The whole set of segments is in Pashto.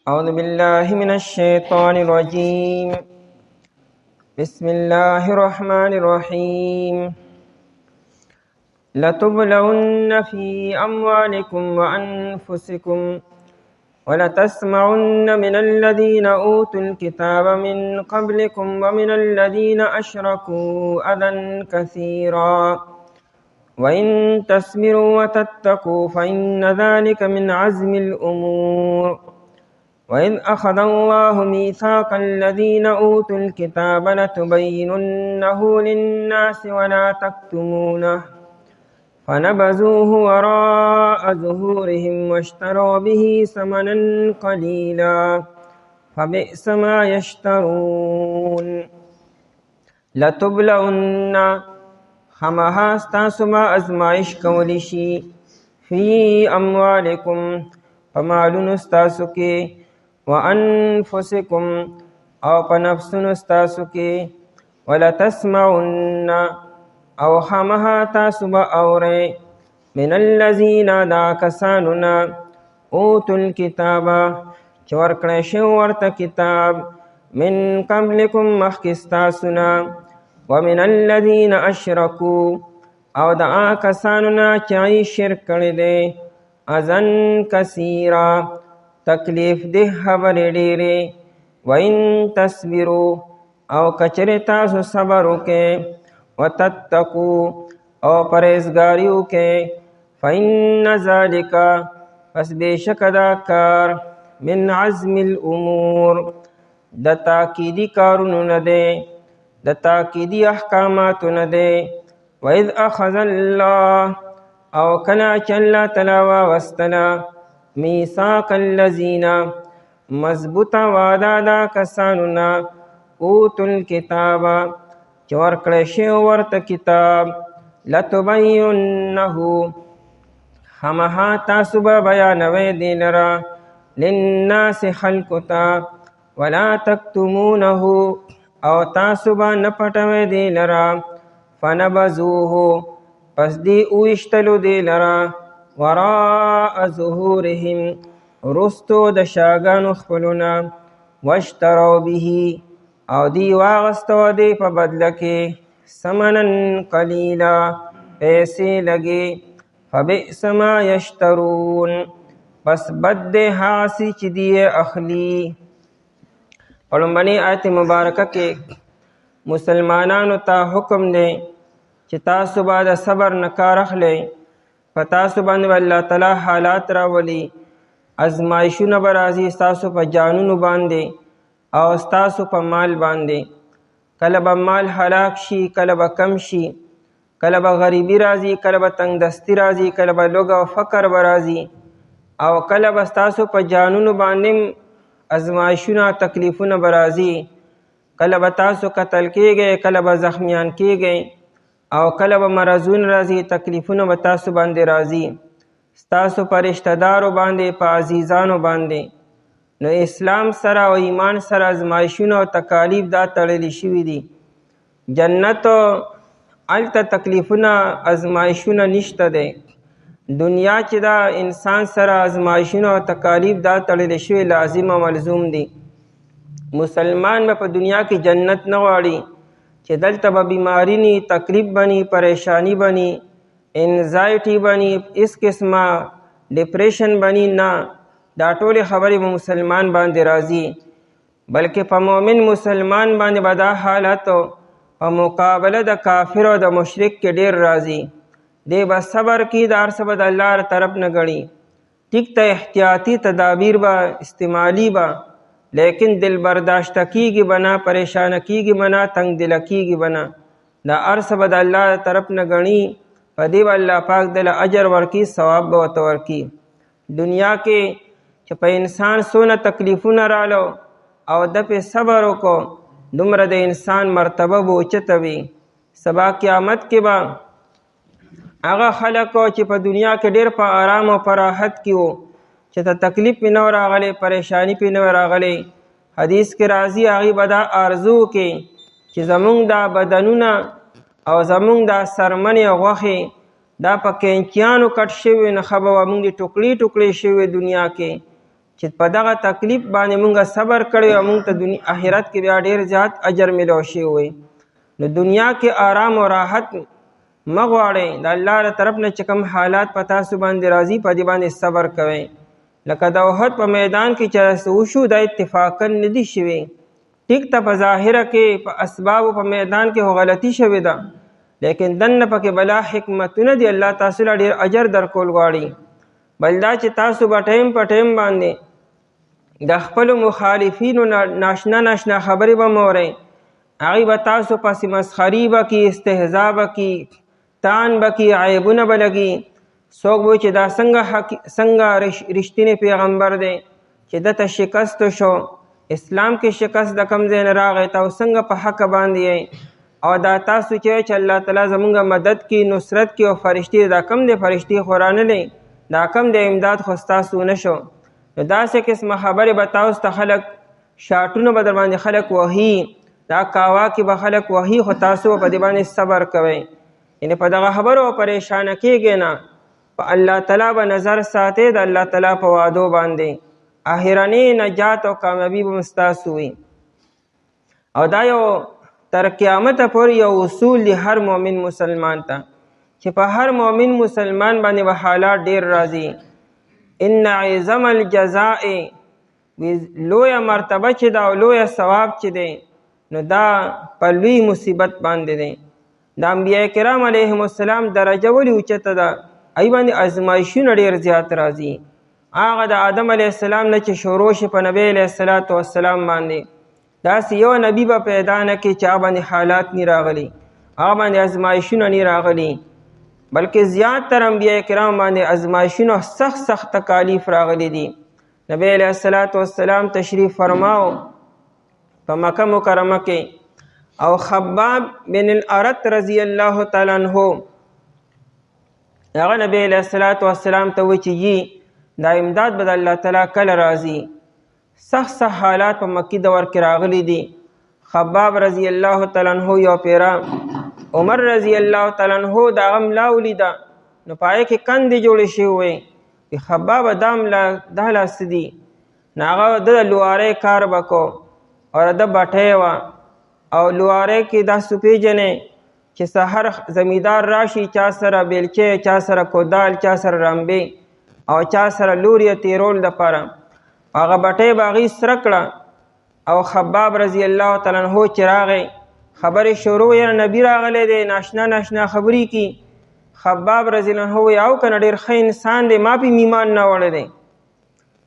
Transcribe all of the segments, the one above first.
أعوذ بالله من الشيطان الرجيم. بسم الله الرحمن الرحيم. لتبلون في أموالكم وأنفسكم ولتسمعن من الذين أوتوا الكتاب من قبلكم ومن الذين أشركوا أذى كثيرا وإن تصبروا وتتقوا فإن ذلك من عزم الأمور. وإذ أخذ الله ميثاق الذين أوتوا الكتاب لتبيننه للناس ولا تكتمونه فنبذوه وراء ظهورهم واشتروا به ثمنا قليلا فبئس ما يشترون. لتبلون خامخا ستاسو به ازمایش کولی شي فی اموالکم په مالونو ستاسو کې وانفسکم او په نفسونو ستاسو کې ولتسمعن او خامخا تاسو به اورئ من الذین دا کسانو نه اوتوا الکتاب چې ورکړی شوی ورته کتاب من قبلکم مخکې ستاسو نه ومن الذین اشرکوا او د هغه کسانو نه چې هغوی شرک کړی دی اذن کثیرا تکلیف ده خبرې ډېرې وان تصبروا او کچرې تاسو صبر وکئ وتتقوا او پرهیزګاري وکئ فإن ذلک پس بېشکه دا کار من عزم الامور د تاکیدي کارونو نه دی د تاکیدي احکاماتو نه دی. وإذ أخذ الله او کله چې الله تعالی واغستله میثاق الذین مضبوطه وعده دا کسانو نه اوتوا الکتاب چې ورکړی شوی ورته کتاب لتبیننه خامخا تاسو به بیانوئ دې لره للناس خلکو ته ولا تکتمونه او تاسو به نه پټوئ دې لره فنبذوه پس دی اویشتلو دی لرا وراء ظهورهم رستو د شاگانو خپلونا واشتروا به او دی واغستو دی په بدله کې ثمنا قلیلا پیسې لګي فبئس ما یشترون پس بد دی حاسی چې دی اخلی. په لومړنۍ آیت مبارکه کې مسلمانانو ته حکم دی چې تاسو به د صبر نه کار اخلئ په تاسو باندې الله تعالی حالات راولي ازمایښونه به راځي ستاسو په جانونو باندې او ستاسو په مال باندې کله به مال هلاک شي کله به کم شي کله به غریبي راځي کله به تنګ دستي راځي کله به لوږه او فقر به راځي او کله به ستاسو په جانونو باندې ازمایښونه تکلیفونه به راځي کله به تاسو قتل کیږئ کله به زخمیان کیږئ او کله به مرضونه راځي تکلیفونه به تاسو باندې راځي ستاسو په رشته دارو باندې په عزیزانو باندې. نو اسلام سره او ایمان سره ازمایښونه او تکالیف دا تړلی شوي دي. جنت هلته تکلیفونه ازمایښونه نشته دی. دنیا چې دا انسان سره ازمایښونه او تکالیف دا تړلی شوي لازم او ملزوم دي. مسلمان به په دنیا کې جنت نه غواړي چې دلته به بیماری نی تکلیف بنی پریشانی بنی انزایټي بنی اس قسمه ډپریشن بنی نه دا ټولې خبرې به مسلمان باندې راځي بلکې په مؤمن مسلمان باندې به دا حالت په مقابله د کافر او د مشرک کې ډېر راځي. دی به صبر کي د هر څه به د الله طرف نه ګڼي ټیک ته احتیاطي تدابیر به استعمالي به لیکن دل برداشته کیږي بنا پریشانه کیږي بنا تنگ دل کیږي بنا دا ارس به د الله طرف نه غني په دې الله پاک دل اجر ورکی ثواب به ورته ورکی. دنیا کې چې په انسان سونه تکلیفونه رالو او د په صبر وکړو دومره د انسان مرتبه به اوچته وي. سبا قیامت کې به هغه خلک چې په دنیا کې ډېر په آرام او په راحت کې وو چې ته تکلیف پې نه راغلی پریشانی پې نه راغلی حدیث کې راځي هغوی به دا آرزو کې چې زمونږ دا بدنونه او زمونږ دا سرمنې غوښې دا په کینچیانو کټ شوي نه خبه وه مونږ دې ټوکړي ټوکړي شوي دنیا کې چې په دغه تکلیف باندې مونږ صبر کړی او مونږ ته دنیا آخرت کې بیا ډیر زیات اجر ملو شي وي. نو دنیا کې آرام او راحت مغواړئ، د الله له طرف نه چې کوم حالات په تاسو باندې راځي په دې باندې صبر کوئ. لکه د احد په میدان کې چې وشو دا اتفاقا نه دي شوي، ټیک ته په ظاهره کې په اسبابو په میدان کې غلطي شوې ده، لیکن دنه پکې بلا حکمتونه دي. الله تاسو له ډیر اجر درکول غواړي. بل دا چې تاسو به ټیم په ټیم باندې د خپلو مخالفینو ناشنا خبرې به مورئ، هغوی به تاسو پسې مسخري به کي، استهزا به کي، تان به کي، عیبونه به لګي. څوک به چې دا څنګه رښتینی پیغمبر دی چې دته شکست شو، اسلام کې شکست د کوم ځای نه راغی، ته څنګه په حق باندې یې، او دا تاسو چې الله تعالی زمونږ مدد کی، نصرت کی، او فرشتي دا کم دی، فرشتي خو رانلی، دا کم دی امداد خو ستاسو نشو. نو داسې قسمه خبرې به تاسو ته خلک شاټونه به در باندې خلک وهي، دا کاوا کې به خلک وهي، خو تاسو په دې باندې صبر کوئ. یعنې په دغه خبرو پریشانه کېږئ نه، په الله تعالی به نظر ساتئ، د الله تعالی په وعدو باندې آخرنی نجات او کامیابی به ستاسو وي. او دا یو تر قیامت پورې یو اصول دی هر مؤمن مسلمان ته، چې په هر مؤمن مسلمان باندې به حالات ډیر راځي. ان عظم الجزاء، لویه مرتبه چې دا او لویه ثواب چې دی نو دا په لوی مصیبت باندې دی. د انبیاء کرام علیهم السلام درجه ولې اوچته ده؟ ای باندې ازمایښونه ډیر زیات راځي. هغه د آدم علیه السلام نه چې شروع شي په نبی علیه السلام باندې، داسې یو نبی به پیدا نه کړي چې هغه باندې حالات نی راغلي، هغه باندې ازمایښونه نی راغلي، بلکې زیاتتر انبیاء کرام باندې ازمایښونه سخت تکالیف راغلي دي. نبی علیه السلام تشریف فرماو په مکه مکرمه کې، او خباب بن الارت رضی الله تعالی عنہ هغه نبی علیه السلام ته وایي چې دا امداد به د الله تعالی کله راځي. سخت حالات په مکی دور کې راغلي دي. خباب رضی الله تعالی عنہ یو پیرا عمر رضی الله تعالی عنہ دا ملا ولیدا، نو پای کې کندې جوړې شوې وې. خباب دا لاس دي ناغه د لواره کار وکړو او د بټې وا، او لواره کې دا سپېجنې چې سحر زمیدار راشي، چا سره بیلچې، چا سره کودال، چا سره رمبې، او چا سره لوري تیرول د پاره، هغه بټې باغی سره کړه. او خباب رضی الله تعالی عنہ چې راغی خبرې شروع یې نبی راغلی دی، ناشنا خبرې کی. خباب رضی الله عنہ او کنه ډیر ښه انسان دی، ما په ایمان نه وړی دی.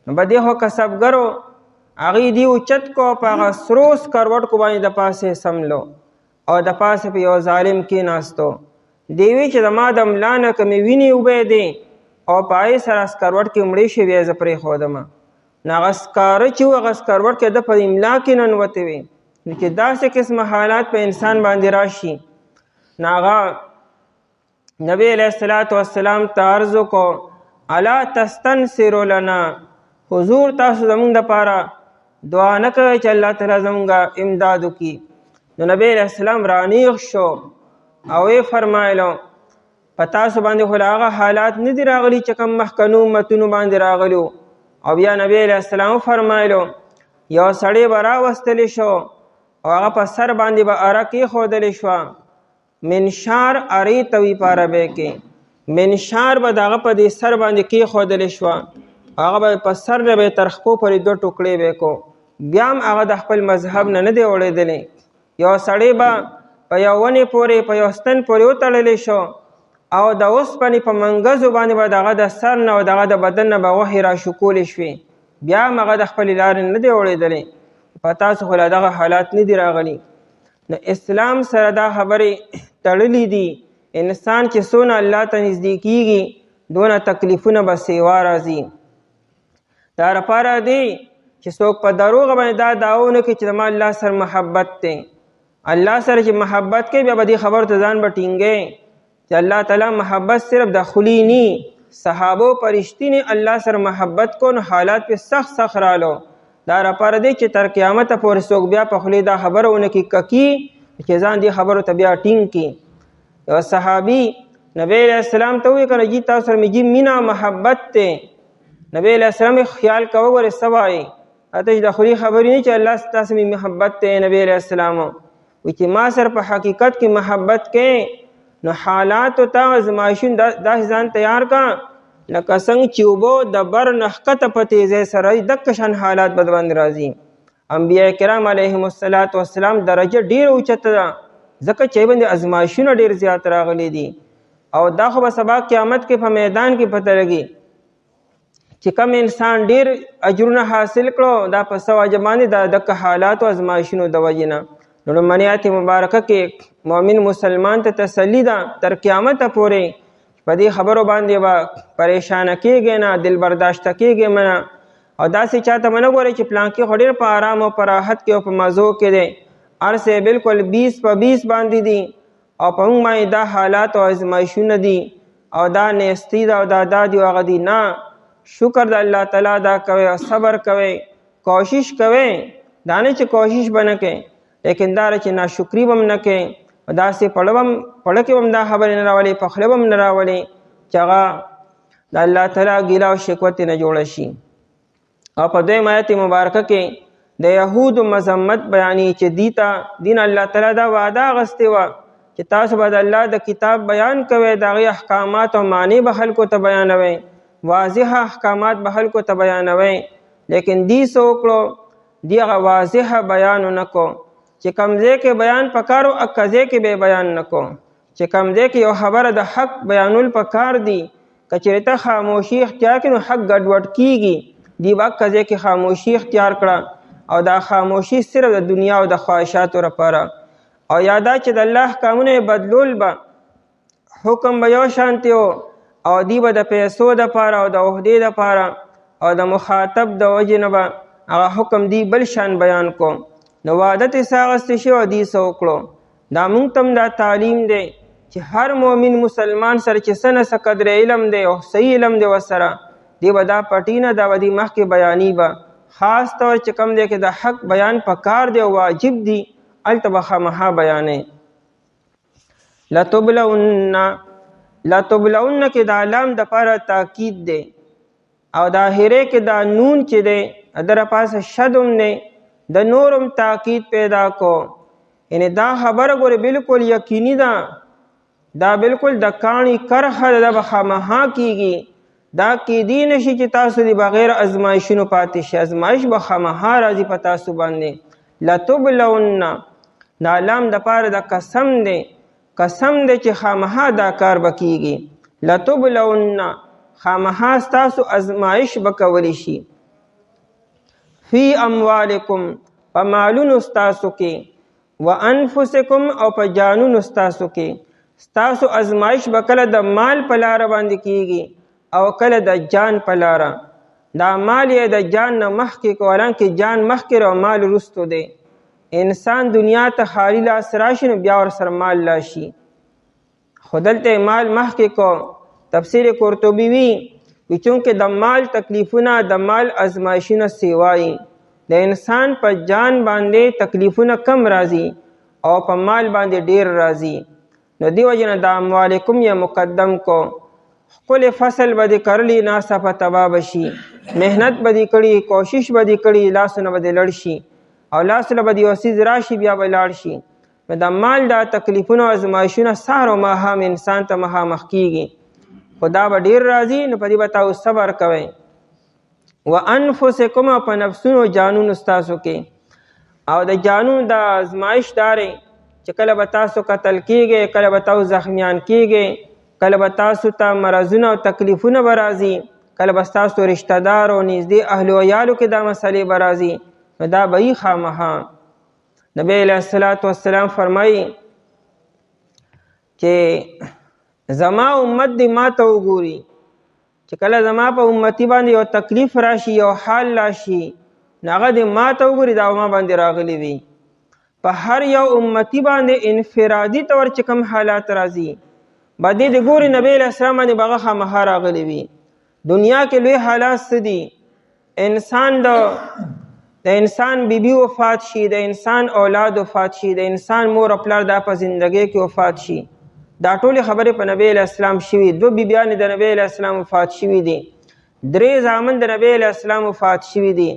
نو به دې هو کسبګرو هغې دی اوچت کو، په هغه سروس کروټ کو باندې د پاسه سملو، او د پاسه په یو ظالم کې ناستو. دی وی چې د ما د ملا نه کمې وینې اوبه دی، او پای سره سکروټ کې مړې شوې، زه پرې ښودم. نو هغه سکاره چې و هغه سکروټ کې د په املا کې ننوتې وې. نو چې داسې قسمه حالات په انسان باندې راشي، نو هغه نبی علیه السلام ته عرض وکړو الا تستنصروا لنا، حضور تاسو زمونږ دپاره دعا نه کوئ چې الله تعالی زمونږ امداد وکړي. نو نبی علیه السلام رانیغ شو او یې فرمایلو په تاسو باندې خو هغه حالات نه دي راغلي چې کوم مخکنو امتونو باندې راغلو. او بیا نبی علیه السلام فرمایلو یو سړی به راوستلی شو او هغه په سر باندې به اره کېښودلی شوه. منشار ارې ته وي په عربۍ کې، منشار به د هغه په دې سر باندې کېښودلی شوه، هغه به په سر نه به تر خپو پورې 2 ټوکړې به کو. بیا هم هغه د خپل مذهب نه دی اړېدلی. یو سړی به په یو ونې پورې په یو ستن پورې وتړلی شو، او د اوسپنې په منګزو باندې به دغه د سر نه او دغه د بدن نه به غوښې راشکولې شوې، بیا هم هغه د خپلې لارې نه دی اړېدلی. په تاسو خو لا دغه حالات نه دي راغلي. نو اسلام سره دا خبرې تړلې دي. انسان چې څونه الله ته نږدې کېږي دونه تکلیفونه به سیوا راځي. دا لپاره دی چې څوک په دروغ باندې دا دعوه ونه کړي چې زما الله سره محبت دی. الله سره چې محبت کوي بیا به دې خبرو ته ځان به ټینګی چې الله تعالی محبت صرف د خولي نی. صحابو په رښتینې الله سره محبت کو نو حالات پې سخت رالو. دا لپاره دی چې تر قیامته پورې څوک بیا په خولې دا خبره ونه کړي ککي چې ځان دې خبرو ته بیا ټینګ کړي. یو صحابي نبی علیه السلام ته وویل که نه جي تاسو سره مې جي مینه محبت دی، نبی علیہ السلام خیال کوه ګورې څه وایي ته د خوري خبرې نه چې الله ستاسو مې محبت دی. نبی علیہ السلام وایي چې ما سره په حقیقت کې محبت کې نو حالاتو ته ازمایښون داسې ځان تیار کا لکه څنګه چې اوبه د بر نه ښکته په تیزۍ سره دقه شان حالات به باندې راځي. انبیاء کرام علیهم السلام درجه ډېره اوچته ده ځکه چې باندې ازمایښونه ډېر زیات راغلي دي او دا خو به سبا قیامت کې په میدان کې پته لګي چې کوم انسان ډېر اجرونه حاصل کړو دا په څه وجه باندې د دقه حالاتو ازمایښونو د وجې نه. نو لومړنۍ آیت مبارکه کې مؤمن مسلمان ته تسلي ده تر قیامته پورې په دې خبرو باندې به پریشانه کېږي نه دل برداشته کېږي نه او داسې چاته به نه ګورئ چې پلانکې خو ډېر په آرام او په راحت کې او په مزو کې دی هر څه بلکل 20 په 20 باندې دي او په موږ باندې دا حالات او ازمایښونه دي او دا نیستي ده او دا دي هغه دي نه. شکر د الله تعالی دا کوئ او صبر کوئ کوشش کوئ دا نه چې کوشش به نه کوئ لیکن دا چې ناشکري به هم نه کوئ داسې پړه کې به هم دا خبرې نه راولئ په خوله به هم نه راولئ چې هغه د الله تعالی ګیله او شکوه ترې نه جوړه شي. او په دویم آیت مبارکه کې د یهودو مذمت بیانې چې دین الله تعالی دا وعده اخیستې وه چې تاسو به د الله د کتاب بیان کوئ د هغې احکامات او معنی به خلکو ته بیانوئ واضح احکامات به خلکو ته بیانوئ لیکن دی څه وکړو دی هغه واضح بیان ونه کو چې کوم ځای کې بیان پکار و اکه ځای کې به بیان نه کو چې کوم ځای کې یو خبره د حق بیانول پکار دی که چېرې ته خاموشي اختیار کړې نو حق ګډوډ کېږي دی به اکه ځای کې خاموشي اختیار کړه او دا خاموشي صرف د دنیا او د خواهشاتو لپاره او یادا چې د الله احکامونه بدلول به حکم به یو شانتي او دی به د پیسو دپاره او د عهدې دپاره او د مخاطب د وجې نه به هغه حکم دی بل شان بیان کو نو وعده ترې څه اخیستې شوی او دی څه وکړو. دا موږ ته هم دا تعلیم دی چې هر مؤمن مسلمان سره چې څه نه څه قدر علم دی او صحیح علم دی ورسره دی به دا پټي نه دا به دی مخکې بیاني به خاص طور چې کوم دی کې د حق بیان پکار دی او واجب دی هلته به خامخا بیانې. لتبلون کې دا لام دپاره تاکید دی او دا هرې کې دا نون چې دی در پاسه شدم دی د نورم تاکید پیدا کو یعنی دا خبره ګورې بلکل یقیني ده دا بلکل د کاڼي کرښه ده دا به خامخا کېږي دا کېدی نشي چې تاسو د بغیر ازمایښونو پاتې شي ازمایش به خامخا راځي په تاسو باندې. لتبلون دا لام دپاره د قسم دی چې خامخا دا کار به کېږي. لتبلون خامخا ستاسو ازمایش به کولی شي فی اموالکم په مالونو ستاسو کې و انفسکم او په جانونو ستاسو کې ستاسو ازمایش به کله د مال په لاره باندې کېږي او کله د جان په لاره. دا مال یې د جان نه مخکې کو حالانکې جان مخکې او مال وروستو دی. انسان دنیا ته خالی لاس راشي نو بیا ورسره مال راشي خو دلته مال مخکې کو. تفسیر قرطبي وی چونکې د مال تکلیفونه د مال ازمایشونه سیوایي د انسان په جان باندې تکلیفونه کم راځي او په مال باندې ډیر راځي نو دی وجه نه د اموالکم یا مقدم کو. خپل فصل به دې کرلی ناڅاپه تباه بشي محنت به دې کړي کوشش به دې کړي لاسونه به دې لړ شي او لاسونه به دې یو څیز راشي بیا به لاړ شي. نو د مال دا تکلیفونه او ازمایشونه سهار او ماښام انسان ته مخامخ کېږي خو دا به ډېر راځي نو په دې به تاسو صبر کوئ. و انفسکم په نفسونو جانونو ستاسو کې او د جانونو د ازمایش دارې چې کله به تاسو قتل کېږئ کله به تاسو زخمیان کېږئ کله به تاسو ته مرضونه او تکلیفونه به راځي کله به ستاسو رشته دار او نږدې اهل و عیالو کې دا مسلې به راځي نو دا به یې خامخا. نبی علیه الصلاة والسلام فرمایي چې زما امت دی ما ته وګوري چې کله زما په امتی باندې یو تکلیف راشي یو حال راشي نو هغه دی ما ته وګوري دا ما باندې راغلی وي. په هر یو امتی باندې انفرادي طور چې کوم حالات راځي باندې د ګوري نبی علیه السلام باندې به هغه خامخا راغلی وي. دنیا کې لوی حالات څه دي انسان د انسان بیبي وفات شي د انسان اولاد وفات شي د انسان مور او پلار دا په زندګۍ کې وفات شي دا ټولې خبرې په نبی علیه السلام شوي. 2 بیبیانې د نبی علیه السلام وفات شوي دي 3 زامن د نبی علیہ السلام وفات شوي دي.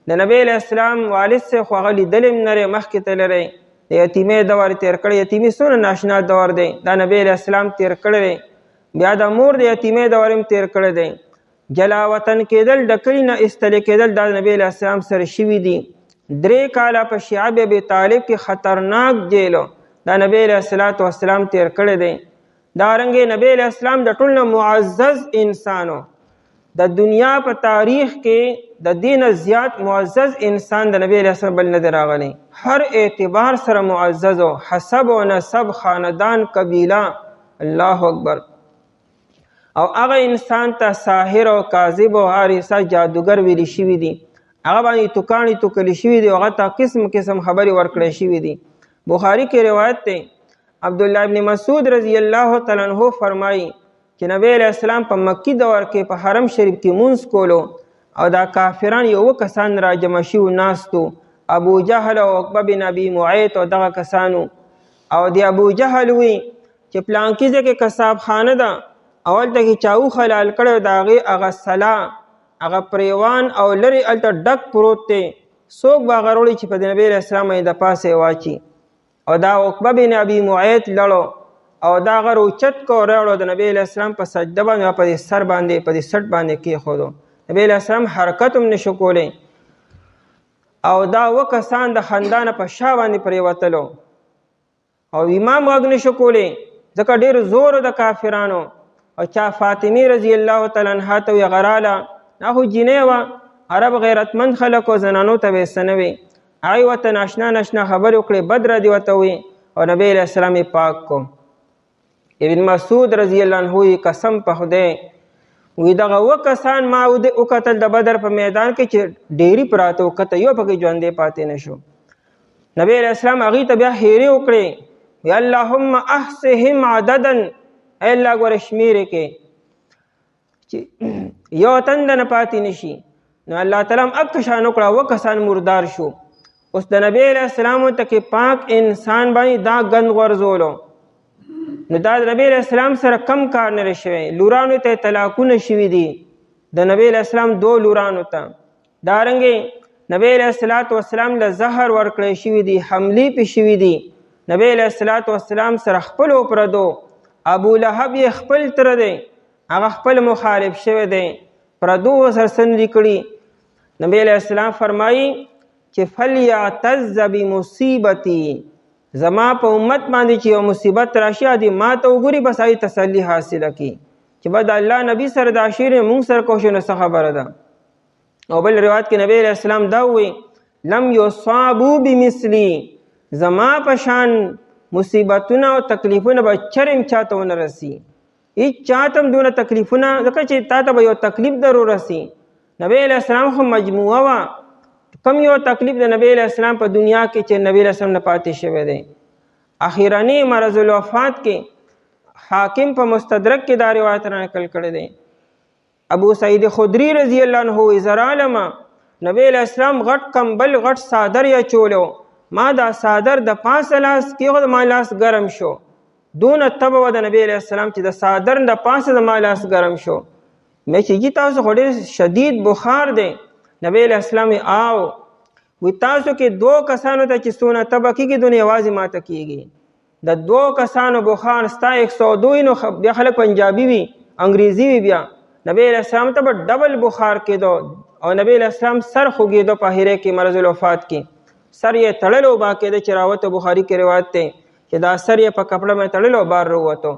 د نبی علیہ السلام والد سے خو هغه لیدلی هم نه دی، مخکې تللی د یتیمۍ دور تیر کړی. یتیمي څومره ناشنا دور دی، دا نبی علیہ السلام تیر کړی دی. بیا د مور د یتیمۍ دور هم تیر کړی دی. جلا وطن کېدل، د کلي نه ایستلی کېدل، دا د نبی علیہ السلام سره شوي دي. 3 کاله په شیعه ابي طالب کې خطرناک جیلو دا نبی علیہ السلام تیر کړی دی. دارنګې نبی علیہ السلام د ټول نه معزز انسانو، د دنیا په تاریخ کې د دین زیات معزز انسان د نبی علیہ السلام بل نه دی راغلی. هر اعتبار سره معزز و، حسب و نسب، خاندان، قبیله. الله اکبر. او هغه انسان ته ساحر او کاذب او حارسه جادوګر ویلی شوي دي. هغه باندې توکاڼي توکلی شوي دي، هغه ته قسم قسم خبرې ورکړی شوي دي. بخاری کې روایت دی، عبدالله ابن مسعود رضی الله تعالی عنہ فرمایي چې نبی علیہ السلام په مکی دور کې په حرم شریف کې مونځ کولو او دا کافران یو کسان را جمع شوي ناستو، ابو جهل او عقبه بن ابي معیط او دغه کسانو. او د ابو جهل وی چې پلانکي ځای کې کساب خانه ده، اول ته کې چاو خلال کړی، د هغې هغه سلا هغه پریوان او لرې هلته ډک پروت دی، څوک به هغه وړي چې په د نبی علیہ السلام د پاسه یې واچي. او دا عقبه بن ابي معیط لړو او دا هغه روچت کو راوړو د نبی علیہ السلام په سجده باندې، په دې سر باندې، په دې سټ باندې کېښودو. نبی علیہ السلام حرکت هم نشو کولی. او دا 2 کسان د خندانه په شا باندې پرېوتلو او امام غږ نشو کولی ځکه ډېر زور د کافرانو. او چا فاطمه رضی الله تعالی عنها ته وی غراله، دا خو جینۍ وه، عرب غیرتمند خلک و، زنانو ته به یې څه نه وي. هغې ورته ناشنا ناشنا خبرې وکړې، بد ردي ورته وی او نبی علیہ السلام یې پاک کو. ابن مسعود رضی الله عنه یې قسم په خدای وی دغه 2 کسان ما وکتل د بدر په میدان کې چې ډېرې پراته وکته، یو پکې ژوندی پاتې نه شو. نبی علیہ السلام هغې ته بیا هیرې وکړې، وی اللهم احصهم عددا، ای الله ګوره شمېرې کې چې یو تنده نه پاتې نشي. نو الله تعالی هم اک شان وکړه، 2 کسان مردار شو. اوس د نبی علیہ السلام ته کې پاک انسان باندې دا گند غورځولو، نو دا د نبی علیہ السلام سره کم کار نه شوی. لورانو ته طلاقونه شوي دي، د نبی علیہ السلام 2 لورانو ته. دارنګې نبی علیہ السلام له زهر ورکړی شوي دي، حملې پې شوي دي. نبی علیہ السلام سره خپلو پردو، ابو لهب یې خپل تره دی، هغه خپل مخالف شوی دی، پردو سره سندي کړي. نبی علیہ السلام فرمایي چې فلیعتز بمصیبتي، زما په امت باندې چې یو مصیبت راشي دی ما ته وګوري، بس هغې تسلي حاصله کړي چې بد الله نبی سره دا شعر مونږ سره کوشو نه څه خبره ده. او بل روایت کې نبی علیہ السلام دا وی لم یصابو بمثلی، زما په شان مصیبتونه او تکلیفونه به چرم چاته ونه رسي، هیڅ چاته هم دونه تکلیفونه، ځکه چې تا ته به یو تکلیف ضرور رسي. نبی علیہ السلام خو مجموعه وه، کم یو تکلیف د نبی علیہ السلام په دنیا کې چې نبی علیہ السلام نه پاتې شوی دی. اخیرنی مرض الوفات کې حاکم په مستدرک کې دا روایت را نقل کړی دی. ابو سعید خدری رضی الله عنه زرالما نبی علیہ السلام غټ کمبل غټ صادر یا چولو، ما دا صادر د پاسه لاس کېښود، ما لاس ګرم شو. دونه تبه وه د نبی علیہ السلام چې د صادر د پاسه د ما لاس ګرم شو. مې چې جي تاسو خو ډېر شدید بخار دی. نبی علیہ السلام آو وی تاسو کې 2 کسانو ته چې څونه تبه کېږي دونه یوازې ماته کېږي. د 2 کسانو بخار ستا 102 نو بیا خلک پنجابي وي، انګریزي وي، بیا نبی علیہ السلام ته به ډبل بخار کېدو. او نبی علیہ السلام سر خوږېدو په هیره کې مرض الوفات کې، سر یې تړلو با کېده چې راوته. بخاري کې روایت دی چې دا سر یې په کپړه باندې تړلو بار راووتو.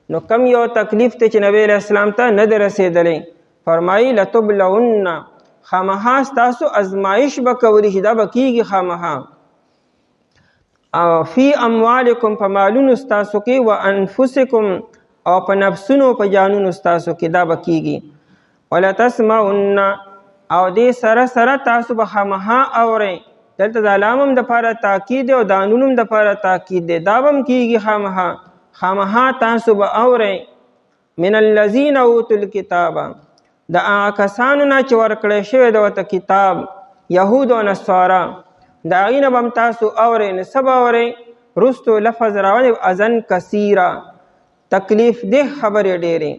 نو کم یو تکلیف ته چې نبی علیہ السلام ته نه دی رسېدلی، فرمایي لتبلون، خامخا ستاسو ازمایش به کولی شي، دا به کېږي خامخا. فی اموالکم، په مالونو ستاسو کې، و انفسکم، او په نفسونو په جانونو ستاسو کې دا به کېږي. ولتسمعن، او دې سره سره تاسو به خامخا اورئ. دلته د لام هم دپاره تاکید دی او د نون هم دپاره تاکید دی، دا به هم کېږي خامخا. خامخا تاسو به اورئ من الذین اوتوا الکتاب، د هغه کسانو نه چې ورکړی شوی د ورته کتاب، یهود او نصارا، د هغې نه به هم تاسو اورئ. نو څه به اورئ؟ رستو لفظ راولي اذن کثیره، تکلیف ده خبرې ډېرې.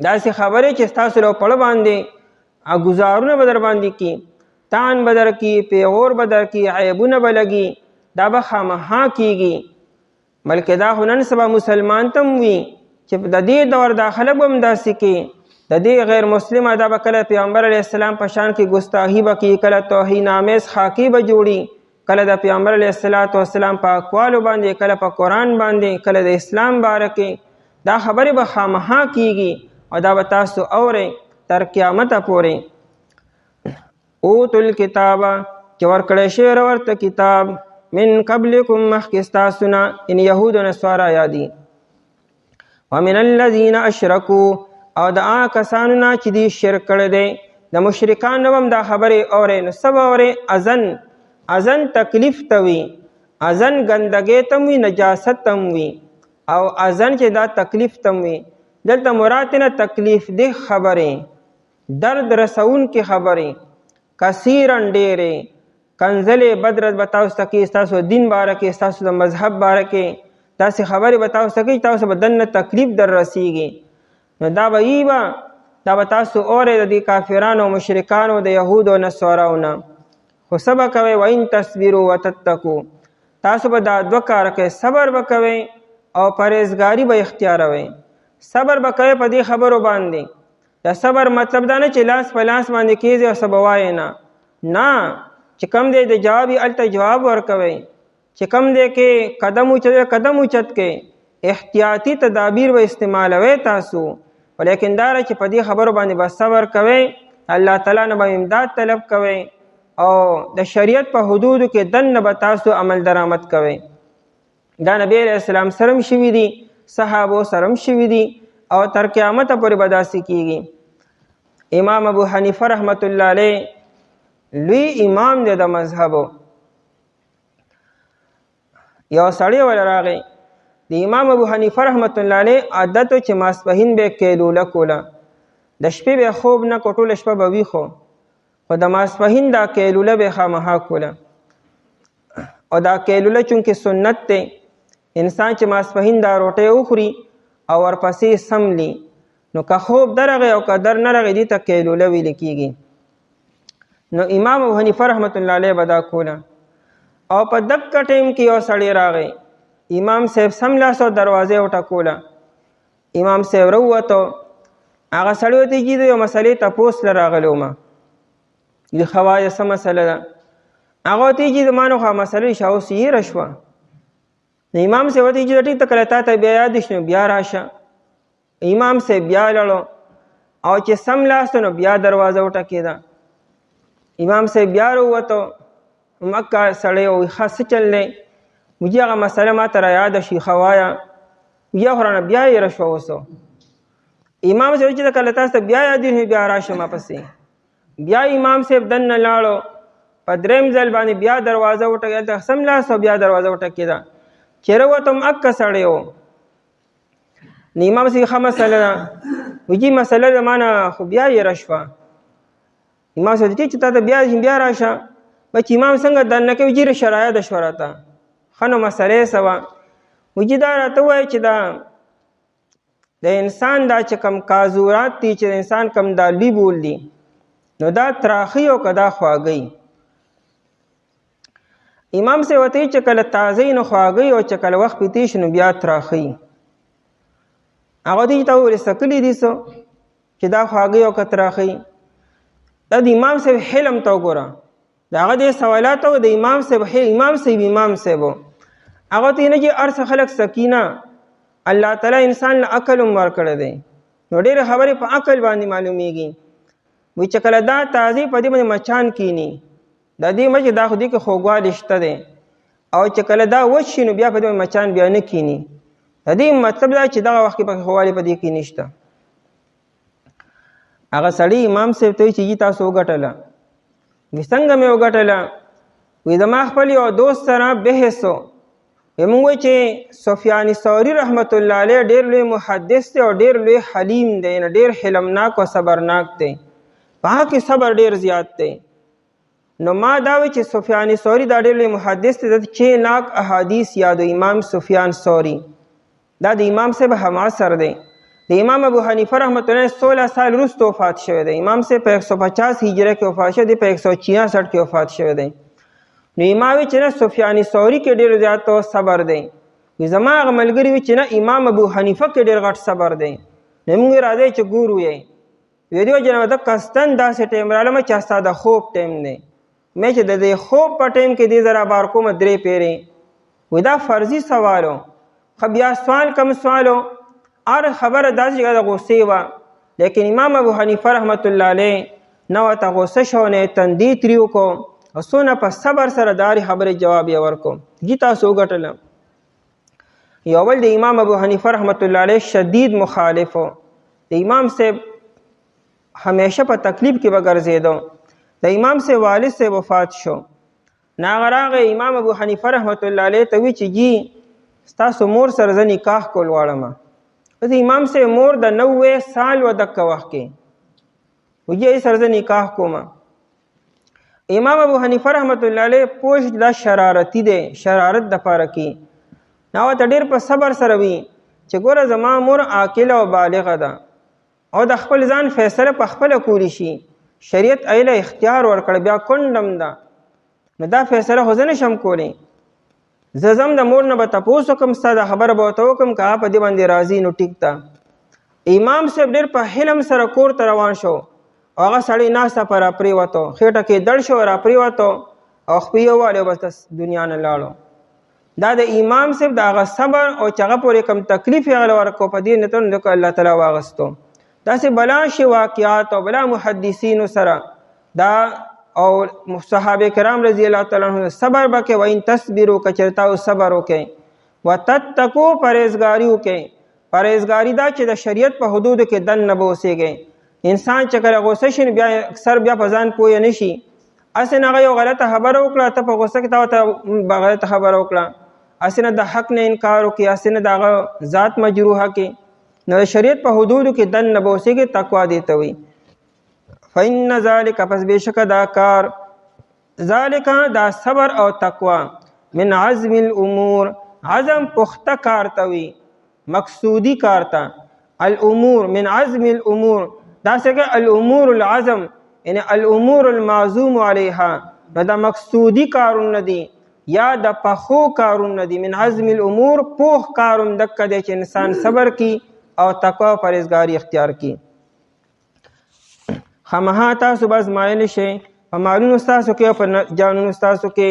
داسې خبرې چې ستاسو له پړه باندې ګزارونه به در باندې کی، تان به در کی، پیغور به در کی، عیبونه به لګي، دا به خامخا کیږي. بلکې دا خو نن سبا مسلمان ته هم وي چې د دې دور دا خلک به هم داسې کوي. د دې غیر مسلمه دا به کله پیغمبر علیه السلام په شان کې ګستاخي به کوي، کله توهین‌آمیز خاکې به جوړي، کله د پیغمبر علیه السلام په اقوالو باندې، کله په قرآن باندې، کله د اسلام باره کې. دا خبرې به خامخا کیږي او دا به تاسو اورئ تر قیامته پورې. اوتو الکتاب چې ورکړی شوی ورته کتاب من قبلکم مخکې ستاسو نه، یعنې یهود و نصارا یادي. ومن الذین اشرکوا او د هغه کسانو نه چې دوی شرک کړی دی. د مشرکانو هم دا خبرې اورئ. نو څه به اورئ؟ اذن تکلیف ته وي، اذن ګندګۍ ته وي، نجاست ته وي، او اذن چې دا تکلیف ته وي. دلته مراد نه تکلیف دی خبرې، درد رسونکې خبرې، کثیرن ډېرې، کنځلې بدرد به تاسو ته کوي، ستاسو دین باره کې، ستاسو د مذهب باره کې داسې خبرې به تاسو ته کوي، تاسو به دننه تکلیف در رسیږي. نو دا به ای به دا به تاسو اورئ د دې کافرانو او مشرکانو د یهودو او نصاراو نه. خو څه به کوئ؟ وان تصبروا وتتقوا، تاسو به دا دوه کاره کوئ، صبر به کوئ او پرهیزګاري به اختیاروئ. صبر به کوئ په دې خبرو باندې. د صبر مطلب دا نه چې لاس په لاس باندې کیږي او څه به وایې نه، چې کم دی د جواب یې هلته جواب ورکوئ، چې کم دی کې قدم اوچت قدم اوچت کې، احتیاطي تدابیر به استعمالوئ تاسو. ولیکن دا چې په دې خبرو باندې به صبر کوئ، الله تعالی نه به امداد طلب کوئ او د شریعت په حدودو کې دننه به تاسو عمل درآمد کوئ. دا نبی علیه السلام سره هم شوي دي، صحابو سره هم شوي دي او تر قیامته پورې به داسې کیږي. امام ابو حنیفه رحمت الله علیه لوی امام دی د مذهبو. یو سړی ول راغی، د امام ابو حنیفه رحمت الله علیه عادت چې ماسپښین به کیلوله کوله، د شپې به خوب نه کو، ټوله شپه به ویښو، خو د ماسپښین دا کیلوله به خامخا کوله. او دا کیلوله چونکې سنت دی، انسان چې ماسپښین دا روټۍ وخوري او ورپسې سملی، نو که خوب درغی او که در نه رغی دې ته کیلوله ویل کېږي. نو امام ابو حنیفه رحمت الله علیه به دا کوله. او په دقه ټیم کې یو سړی راغی، امام صاحب سملاسو دروازې وټکوله. امام صاحب راووتو، هغه سړی ورته چې د یو مسلې تپوس له راغلی ومه، د خواجه څه مسله ده؟ هغه ورته چې زما نو خو مسلې شه اوس هېره شوه. نو امام صاحب ورته چې ټیک ته کله تا ته بیا یاد شي نو بیا راشه. امام صاحب بیا لاړو او چې سملاستو نو بیا دروازه وټکېده. امام صاحب بیا راووتو، مکه سړی وایي ښه څه چل دی؟ وایي هغه مسله ما ته رایاده شي ښه وایه. بیا خو رانه بیا یېره شوه اوسو. امام صاحب چې کله تاسو ته بیا یاد شي بیا راشه ما پسې. بیا امام صاحب دننه لاړو، په دریم ځل باندې بیا دروازه وټکېده، سملاسو بیا دروازه وټکېده. چې راووتم اکه سړی و. نو امام صاحب ښه مسله ده. وایي مسله زما نه خو بیا یېره شوه. امام صاحب چې تا ته بیا راشه. بچ امام څنګه دننه کوي؟ چې شرایط شوه راته. ښه نو مسلې څه وه؟ وایي دا راته ووایه چې دا د انسان دا چې کم کازورات دي، چې د انسان کم دا لوی بول دي، نو دا تراخی او که دا خواږی. امام صاحب ورته چې کله تازه نو خواږی او چې کله وخت پې تېر شي نو بیا تراخی. هغه ته چې تا وویل څه کلي دي څه چې دا خواږی او که تراخی؟ دا د امام صاحب حلم ته وګوره، د هغه د سوالات او د امام صاحب هغه ته نه چې هر څه خلک سکینه، الله تعالی انسان له عقل هم ورکړی دی، نو ډېرې خبرې په عقل باندې معلومیږي. وایي چې کله دا تازه په دې باندې مچان کینی، د دې مچ دا خو دې کې خوږوالی شته دی، او چې کله دا وچ شي نو بیا په دې باندې مچان بیا نه کینی. د دې مطلب دا چې دغه وخت کې پکې خوږوالی په دې کې نشته. هغه سړی امام صاحب ته وایي چې تاسو وګټله. وایي څنګه مې وګټله؟ وایي زما خپل یو دوست سره بحث و. موږ وایو چې سفیان ثوری رحمت الله علیه ډېر لوی محدث دی او ډېر لوی حلیم دی، ډېر حلمناک او صبرناک دی، په هغه کې صبر ډېر زیات دی. نو ما دا وایي چې سفیان ثوری دا ډېر لوی محدث دی، د 6 لاکھ احادیث یادو. امام سفیان ثوری دا د امام صاحب همعصر دی. د امام ابو حنیفه رحمت الله 16 سال وروسته وفات شوی دی. امام سے په 150 هجره کې وفات شوی دی، په 166 کې وفات شوی دی. نو امام چې نه سفیان ثوری کې ډېر زیات صبر دی. زما هغه ملګري وي چې نه امام ابو حنیفه کې ډېر غټ صبر دی. نو موږ راځئ چې ګورو یې ویډیو جناب د کستن داسې ټایم رالم چې ستا د خوب ټایم دی. مې چې د دې خوب په ټایم کې دې زره بار کومه 3 پیرې وی دا فرضي سوالو. خو بیا سوال کم سوالو هر خبره داسې جګه د غصې وه، لیکن امام ابو حنیفه رحمت الله علیه نه ورته غصه شو نه تندي ترې وکړو او څونه په صبر سره د هرې خبرې جواب یې ورکړو. جي تاسو وګټله. یو بل د امام ابو حنیفه رحمت الله علیه شدید مخالف و. د امام صاحب همیشه په تکلیف کې به ګرځېدو. د امام صاحب والد صاحب وفات شو. هغه راغی امام ابو حنیفه رحمت الله علیه ته وی چې جي ستاسو مور سره زه نکاح کول غواړم. د امام صاحب مور د 90 سال و دکه وخت کې وی جي سره زه نکاح کوم. امام ابو حنیفه رحمت الله علیه پوښ دا شرارتي دی، شرارت د پاره کې نو ته ډېر په صبر سره وي چې ګوره زما مور عاقله او بالغه ده او د خپل ځان فیصله په خپله کولی شي. شریعت ایله اختیار ورکړ، بیا کونډم ده، نو دا فیصله خو زه نشم کولی. زه ځم د مور نه به تپوس وکړم، ستا دا خبره به ورته وکړم که هغه په دې باندې راضي نو ټیک ده. امام صاحب ډېر په حلم سره کور ته روان شو او هغه سړی ناسته په راپرېوتو، خېټه کې دړ شو راپرېوتو او خپې یې ووالې بس دنیا نه لاړو. دا د امام صاحب د هغه صبر او چې هغه پورې کوم تکلیف یې هغه ورکړو په دې نیتونو ځکه الله تعالی واغستو. داسې بلا شي واقعات او بلا محدثینو سره دا او صحابه کرام رضی الله تعالی عنهم صبر وکړي. وان تصبروا کچرتا او صبر وکړي وتتقوا پرهیزګاری وکړي. پرهیزګاری دا چې د شریعت په حدودو کې دن نه بوسېږي. انسان چې کله غوسه شي بیا اکثر بیا په ځان پوه نه شي. اسنه هغه یو غلطه خبره وکړه ته په غوسه کې ته غلطه خبره وکړه، اسنه د حق نه انکار وکړي، اسنه د هغه ذات مجروحه کې. نو د شریعت په حدودو کې دن نه بوسېږي، تقوا دی ته وي. فإن ذلک پس بېشکه دا کار ذالک دا صبر او تقوا من عزم الامور عزم پخته کار ته وي، مقصودی کار ته. الامور من عزم الامور دا څنګه الامور العزم یعنی الامور المعزوم علیها، نو دا مقصودی کارونه دي یا د پخو کارونه دي. من عزم الامور پوخ کارون دکه دی چې انسان صبر کی او تقوا او پرهیزګاری اختیار کی. خامخا تاسو به ازمایل شئ په مالونو ستاسو کې او په جانونو ستاسو کې،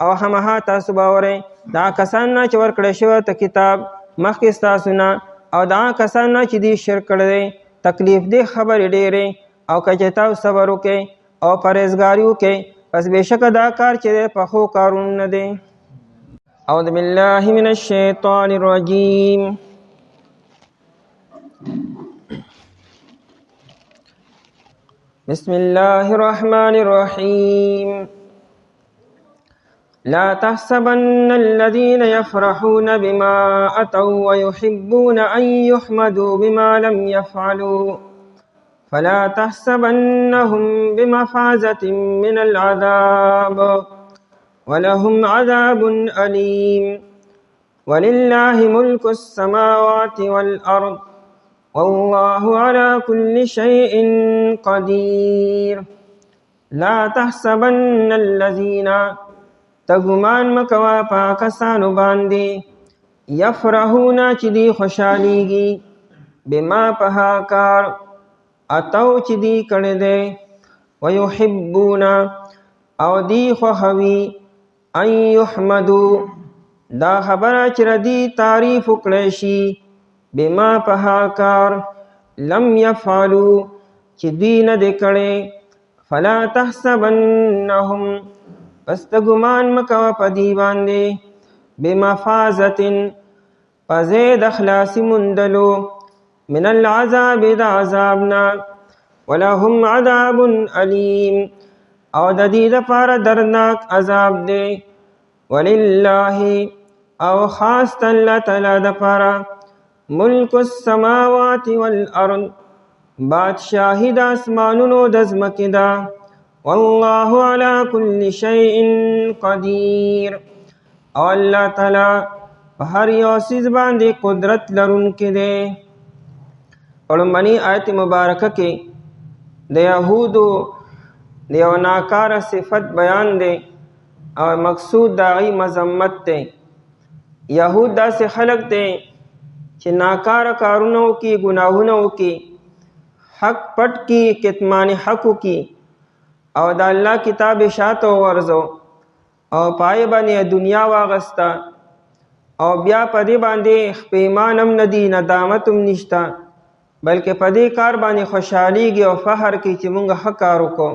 او خامخا تاسو به اورئ دا کسان نه چې ورکړی شوی ته کتاب مخکې ستاسو نه او دا کسان نه چې دوی شرک کړی دی. تکلیف دی خبرې ډېرې او که چې تاسو صبر وکړئ او پرهیزګاري وکړئ پس بېشکه دا کار چې دی پخو کارونه دی. اعوذ بالله من الشیطان الرجیم. بسم الله الرحمن الرحيم. لا تحسبن الذين يفرحون بما أتوا ويحبون أن يحمدوا بما لم يفعلوا فلا تحسبنهم بمفازة من العذاب ولهم عذاب أليم. ولله ملك السماوات والأرض والله على كل شيء قدير. لا تحسبن الذين تګمان مکوا پاکستانو باندې یفرحون چې دی خوشحالیږي بما په کار اتو چې دی کړی دی ویحبون او دی خوښوي ان یحمدو دا خبره چې ردی تعریف وکړی شي بما په کار لم یفعلو چې دوی نه دی کړی. فلا تحسبنهم پس ته ګمان مکوه په دې باندې بمفازة په د خلاصي موندلو من العذاب د عذابنا ولهم عذاب علیم او د دې دپاره دردناک عذاب دی. ولله او خاص الله تعالی دپاره ملک السماوات والارض بادشاهی د اسمانونو د ځمکې ده. والله على كل شيء قدير او الله تعالی په هر یو څیز باندې قدرت لرونکی دی. اړمنی آیت مبارکه کې د یهودو د یو ناکاره صفت بیان دی او مقصود د هغې مذمت دی. یهود داسې خلک دی چې ناکاره کارونه وکړي، ګناهونه وکړي، حق پټ کړي، کتمان حق وکړي او د الله کتاب شاته وغورځو او پای باندې دنیا واغسته او بیا په دې باندې پښیمان هم نه دي، ندامت هم نشته، بلکې په دې کار باندې خوشحالیږي او فخر کوي چې موږ ښه کار وکړو.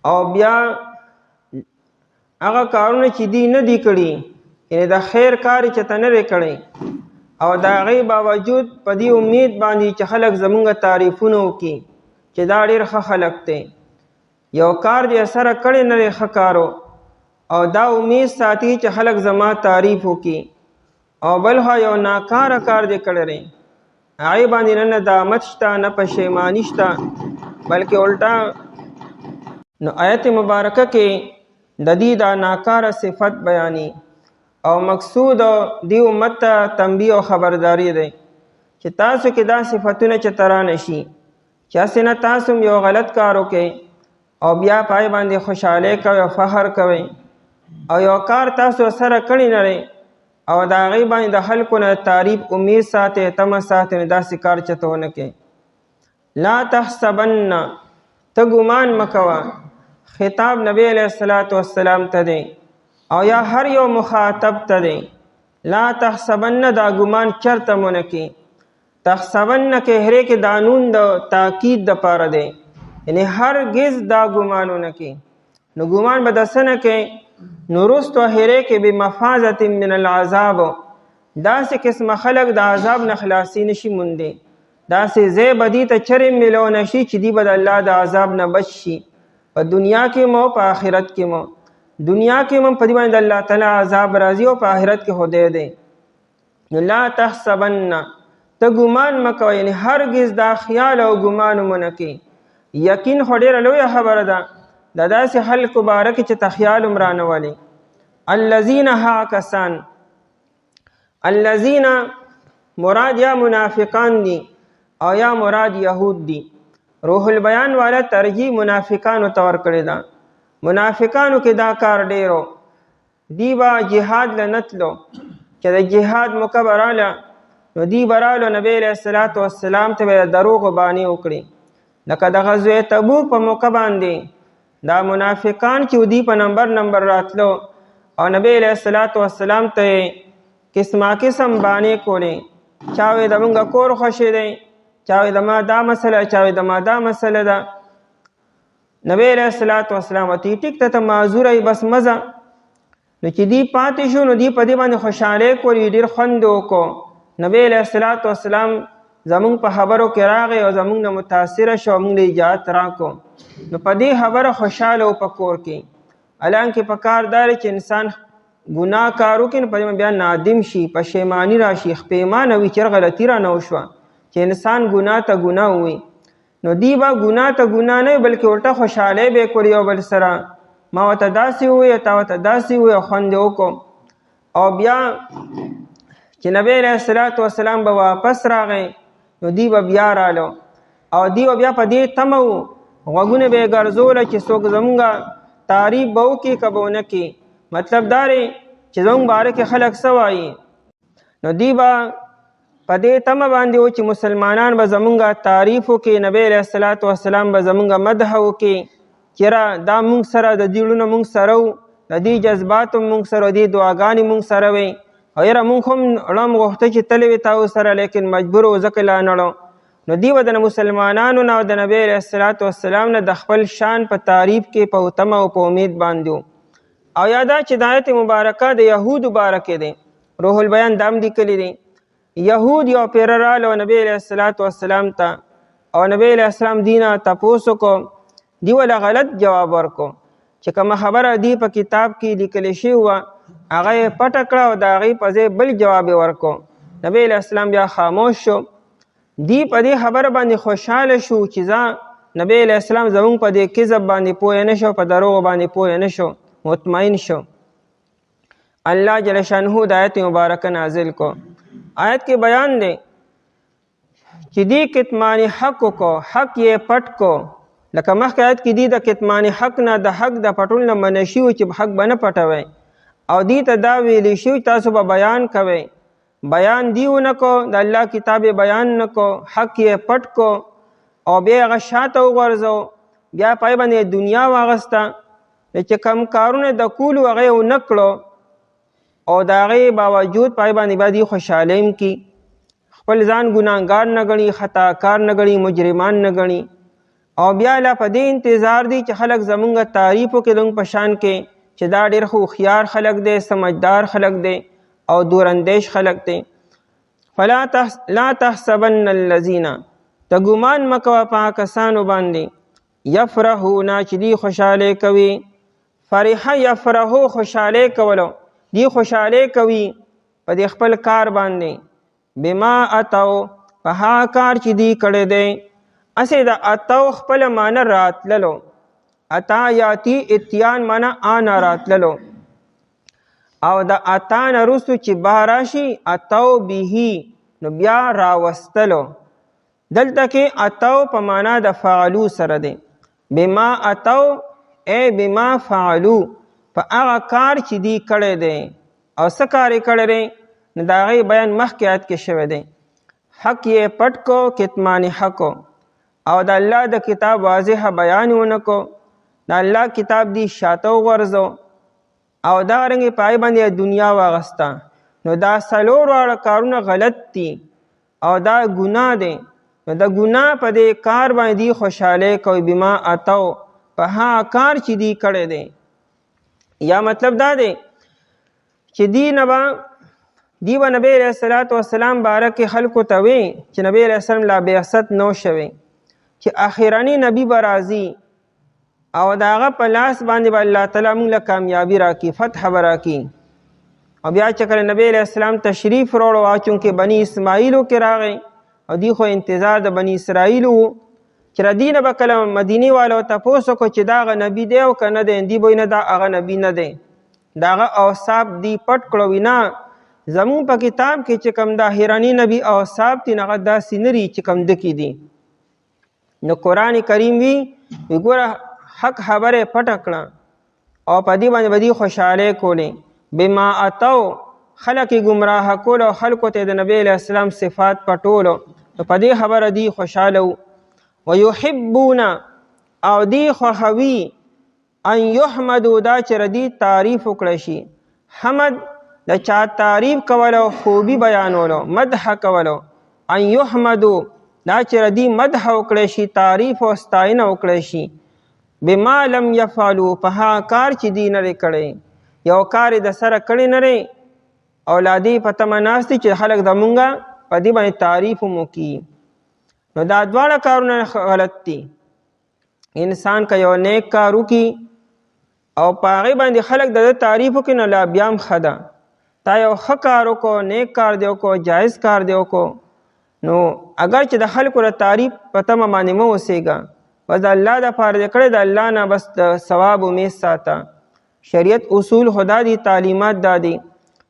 او بیا هغه کارونه چې دی نه دي کړي، یعنې د خیر کار چې ته نه دی کړی او د هغې باوجود په دې امید باندې چې خلک زمونږ تعریفونه وکړي چې دا ډېر ښه خلک دی. یو کار دې سره کړی نه دی ښه کارو او دا امید ساتي چې خلک زما تعریف وکړي، او بل خوا یو ناکاره کار دې کړی دی، هغې باندې نه ندامت شته، نه پښیماني شته، بلکې الټا. نو آیت مبارکه کې د دې دا ناکاره صفت بیاني او مقصود دی امت ته تنبیه او خبرداری دی چې تاسو کې دا صفتونه چې ترانه شي چې هسې نه تاسو یو غلط کار وکئ او بیا پای باندې خوشحالی کوئ او فخر کوئ او یو کار تاسو سره کړی نه دی او د هغې باندې د خلکو نه تعریف امید ساتئ، تمه ساتئ، نو داسې کار چېرته ونه کوئ. لا تحسبن، ته ګمان مه کوه. خطاب نبی علیه السلام ته دی او یا هر یو مخاطب ته دی. لا تحسبن دا ګمان چرته مونه کې. تحسبن کې هرې کې دا نون د تاکید دپاره دی، یعنې هرګز دا ګمانونه کې. نو ګمان به د څه نه کې؟ نو وروستو هرې کې بمفازة من العذاب، داسې قسمه خلک د عذاب نه خلاصي نشي موندی، داسې ځای به دې ته چرې میلو نشي چې دې به د الله د عذاب نه بچ شي، په دنیا کې مو په آخرت کې مو. دنیا کې مو په دې باندې الله تعالی عذاب راځي او په آخرت کې خدای دی. نو لا تحسبن، ته ګمان مه کوه، یعنې هرګز دا خیال او ګمان مونه کې. یقین خو ډېره لویه خبره ده د داسې خلکو باره کې چې ته خیال هم رانولې. الذین، ها کسان، الذین مراد یا منافقان دي او یا مراد یهود دي. روح البیان والا ترجیح منافقانو ته ورکړې ده. منافقانو کې دا کار ډېرو، دی به جهاد له نه تلو، چې د جهاد موقع به راله نو دی به رالو نبی علیه السلام ته به د دروغو بانې وکړي. لکه د غزوې تبوک په موقع باندې دا منافقان چې دی په نمبر راتلو او نبی علیه السلام ته قسمه قسم بانې کولې. چا وې زمونږ کور خوښې دی، چا وې د ما دا مسله، چا وې د ما دا مسله ده. نبی علیه السلام ته ټیک ته معذور ای بس مزه. نو چې دی پاتې شو نو دی په دې باندې خوشحالی کولې، ډېر خوند وکړو. نبی علیه السلام زمونږ په خبرو کې راغی او زمونږ نه متاثره شو او مونږ له اجازت راکړو. نو په دې خبره خوشحاله و په کور کې. حالانکې په کار دا دی چې انسان ګناه کار وکړي نو په دې بیا نادم شي، پښیماني راشي، پښیمانه وي چې غلطي رانه وشوه، چې انسان ګناه ته ګناه ووي. نو دی به ګناه ته ګناه نه وي بلکې الټه خوشحالی به یې کړي یو بل سره، ما ورته داسې ووایه تا ورته داسې ووایه او خوند یې وکړو. او بیا چې نبی علیه السلام به واپس راغی نو دی به بیا رالو او دی به بیا په دې تمه و، غوږونه به یې ګرځوله چې څوک زمونږ تعریف به وکړي که به ونه کړي. مطلب دا دی چې زمونږ باره کې خلک څه وایي. نو دی به په دې تمه باندې و چې مسلمانان به زمونږ تعریف وکړي، نبی علیه السلام به زمونږ مدح وکړي چې را دا مونږ سره د دې ړونه مونږ سره و، د دې جذبات هم مونږ سره، د دې دعاګانې مونږ سره وی، او یاره مونږ هم ړم غوښته چې تللی وي تاسو سره لیکن مجبور و ځکه لا نړو. نو دی به د مسلمانانو نه او د نبی علیه السلام نه د خپل شان په تعریف کې په تمه او په امید باندې و. او یادا چې د آیت مبارکه د یهودو باره کې دی، روح البیان دا هم لیکلی دی. یهود یو پیره راغلو نبی علیه السلام ته او نبی علیه السلام دی نه تپوس وکړو، دی ورله غلط جواب ورکړو چې کومه خبره دی په کتاب کې لیکلی شوې وه هغه یې پټه کړه او د هغې په ځای بل جواب یې ورکړو. نبی علیه السلام بیا خاموش شو. دی په دې خبره باندې خوشحاله شو چې نبی علیه السلام زمونږ په دې کذب باندې پوه نه شو، په دروغو باندې پوه نه شو، مطمئن شو. الله جل شانه د آیت مبارکه نازل کو. آیت کې بیان دی چې دی کتمان حق کو، حق یې پټ کو. لکه مخکې آیت کې دی د کتمان حق نه د حق د پټول نه منع شوي چې حق به نه پټوئ، او دی ته دا ویلی شوي تاسو به بیان کوئ. بیان دی ونه کو، د الله کتاب بیان نه کو، حق یې پټ کو او بیا هغه شاته وغورځو، بیا پای باندې دنیا واغسته. چې کم کارونه د کولو هغه یې ونه کړو او د هغې باوجود پای باندې بیا دی خوشحالۍ هم کی، خپل ځان ګناهګار نه ګڼي، خطاکار نه ګڼي، مجرمان نه ګڼي، او بیا لا په دې انتظار دی چې خلک زمونږ تعریف وکړي زمونږ په شان کې چې دا ډېر هوښیار خلک دی، سمجدار خلک دی او دوراندیش خلک دی. فلا لا تحسبن الذین، ته ګمان مه کوه په هغه کسانو باندې یفرحون چې دی خوشحالۍ کوي. فرحه یفرحو خوشحالۍ کولو، دی خوشحالۍ کوي په دې خپل کار باندې. بما اتو په هغه کار چې دی کړی دی. اسې د اتو خپل معنی راتللو، اتا یاتی اتیان معنی آنا راتللو، او د اتا نه وروستو چې با راشي اتو بیهی نو بیا راوستلو. دلته کې اتو په معنا د فعلو سره دی. بما اتو ای بما فعلو، په هغه کار چې دی کړی دی. او څه کار یې کړی دی نو د هغې بیان مخکې آیت کې شوی دی. حق یې پټ کو، کتمان حق، او د الله د کتاب واضح بیان یې ونه کو، د الله کتاب دی شاته وغورځو او دغرنګې په هغې باندې دنیا واغسته. نو دا څلور واړه کارونه غلط دي او دا ګناه دی. نو د ګناه په دې کار باندې دی خوشحالۍ کوي. بما اتو په هغه کار چې دی کړی دی. یا مطلب دا دی چې دی به نبی علیه الصلاة والسلام باره کې خلکو ته وی چې نبی علیه السلام لا بعثت نو شوی، چې اخرنی نبی به راځي او د هغه په لاس باندې به الله تعالی موږ له کامیابي راکړي، فتح به راکړي. او بیا چې کله نبی علیه السلام تشریف راوړو، چونکې بني اسماعیلو کې راغی او دی خو انتظار د بني اسرائیلو و چې ردینه به کله مدینې والو تپوس وکړو چې دا هغه نبي دی او که نه دی. دی به نه دا هغه نبي نه دی، د هغه اوصاف دی پټ کړو. وي نه، زمونږ په کتاب کې چې کوم دا حیراني نبي اوصاف دي هغه داسې نه دي چې کوم ده کې دي. نو قرآن کریم وی ګوره حق خبره پټه کړه او په دې باندې به دی خوشحالۍ کولې. بما اتو خلق گمراه کول او خلکو ته د نبی علیه السلام صفات پټولو، نو په دې خبره دی خوشحاله و. ویحبون او دی خوښوي ان یحمدو دا چې ردی تعریف وکړی شي. حمد د چا تعریف کولو، خوبی بیانولو، مدح کولو. ان یحمدو دا چې ردی مدح وکړی شي، تعریف او ستاینه وکړی شي. بما لم یفعلو په هغه کار چې دی نه دی کړی. یو کار د سره کړی نه دی او لا دی په تمه ناست دي چې خلک زمونږ په دې باندې تعریف هم وکړي. نو دا دواړه کارونه غلط دي. انسان که یو نیک کار وکړي او په هغې باندې خلک د ده تعریف وکړي نو لا بیا هم ښه ده. تا یو ښه کار وکړو، نیک کار دی وکړو، جایز کار دی وکړو، نو اگر چې د خلکو د تعریف په تمه باندې مه اوسېږه، بس د الله دپاره دې کړی، د الله نه بس د ثواب امید ساته. شریعت اصول خدا دی، تعلیمات دا دی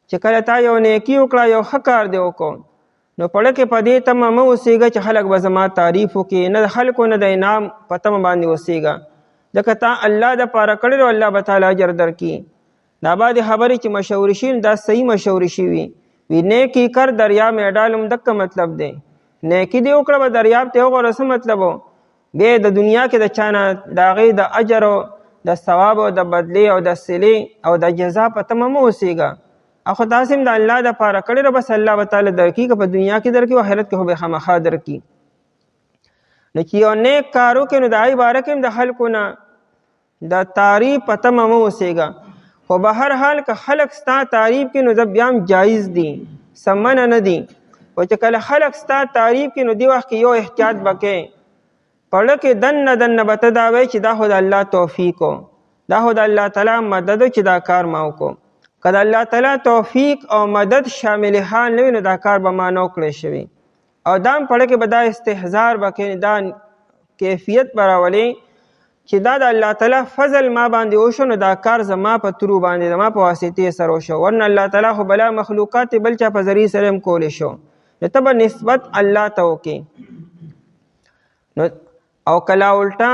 چې کله تا یو نیکی وکړه، یو ښه کار دی وکړو، نو پړه کې په دې تمه مه اوسېږه چې خلک به زما تعریف وکړي، نه د خلکو نه د انعام په تمه باندې اوسېږه. ځکه تا الله دپاره کړی او الله به تعالی اجر درکړي. دا بعضې خبرې چې مشهورې شوي دا صحیح مشهورې شوي وي. نیکي کر دریاب میں ډالم دکه مطلب دی. نیکي دې وکړه به دریاب ته وغوره، څه مطلب و؟ بیا د دنیا کې د چا نه د هغې د اجر او د ثواب او د بدلې او د صلې او د جزا په تمه مه اوسېږه. خو تاسې هم د الله دپاره کړی نو بس الله به تعالی درکړي، که په دنیا کې درکړي او آخرت کې خو به خامخا درکړي. نو چې یو نیک کار وکړي نو د هغې باره کې هم د خلکو نه د تعریف په تمه مه اوسېږه. خو به هر حال که خلک ستا تعریف کړي نو دا بیا هم جایز دي، سمنه نه دي. خو چې کله خلک ستا تعریف کړي نو دې وخت کې یو احتیاط به کوې. پړه کې دنه به ته دا وایې چې دا خو د الله توفیق و، دا خو د الله تعالی مدد و چې دا کار ما وکړو. که د الله تعالی توفیق او مدد شامل حال نه وي نو دا کار به ما نه وکړی شوي. او دا هم پړه کې به دا استحضار به کوې، دا کیفیت به راولې چې دا د الله تعالی فضل ما باندې وشو نو دا کار زما په ترو باندې زما په واسطې سره وشو، ورنه الله تعالی خو بلا مخلوقات بل چا په ذریعې سره هم کولی شو. نو ته به نسبت الله ته وکې. نو او کله الټا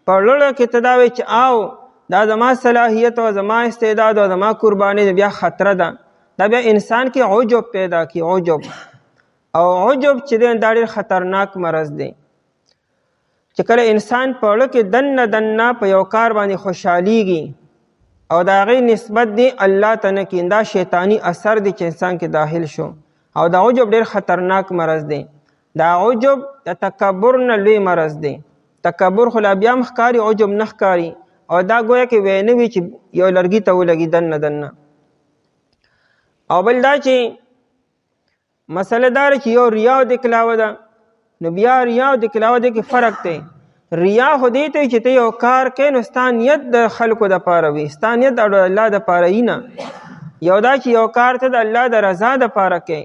په لړه کې ته دا وایې چې او دا زما صلاحیت او زما استعداد او زما قرباني بیا خطره ده. دا بیا انسان کې عجب پیدا کی، عجب. او عجب چې دی دا ډېر خطرناک مرض دی چې کله انسان په اړه کې دنه په یو کار باندې خوشحالیږي او د هغې نسبت دی الله ته نه کړي، دا شیطاني اثر دی چې انسان کې داخل شو. او دا عجب ډېر خطرناک مرض دی. دا عجب د تکبر نه لوی مرض دی. تکبر خو لا بیا هم ښکاري، عجب نه ښکاري. او دا گویا کې وینه وي چې یو لرګي ته ولګي دنه. او بل دا چې مسله دار چې یو ریا او دکلاوه ده. نو بیا ریا او دکلاوه ده کې فرق دی. ریا خو دې ته چې ته یو کار کوې نو ستا نیت د خلکو دپاره وي، ستا نیت د الله دپاره وي نه. یو دا چې یو کار ته د الله د رضا دپاره کوې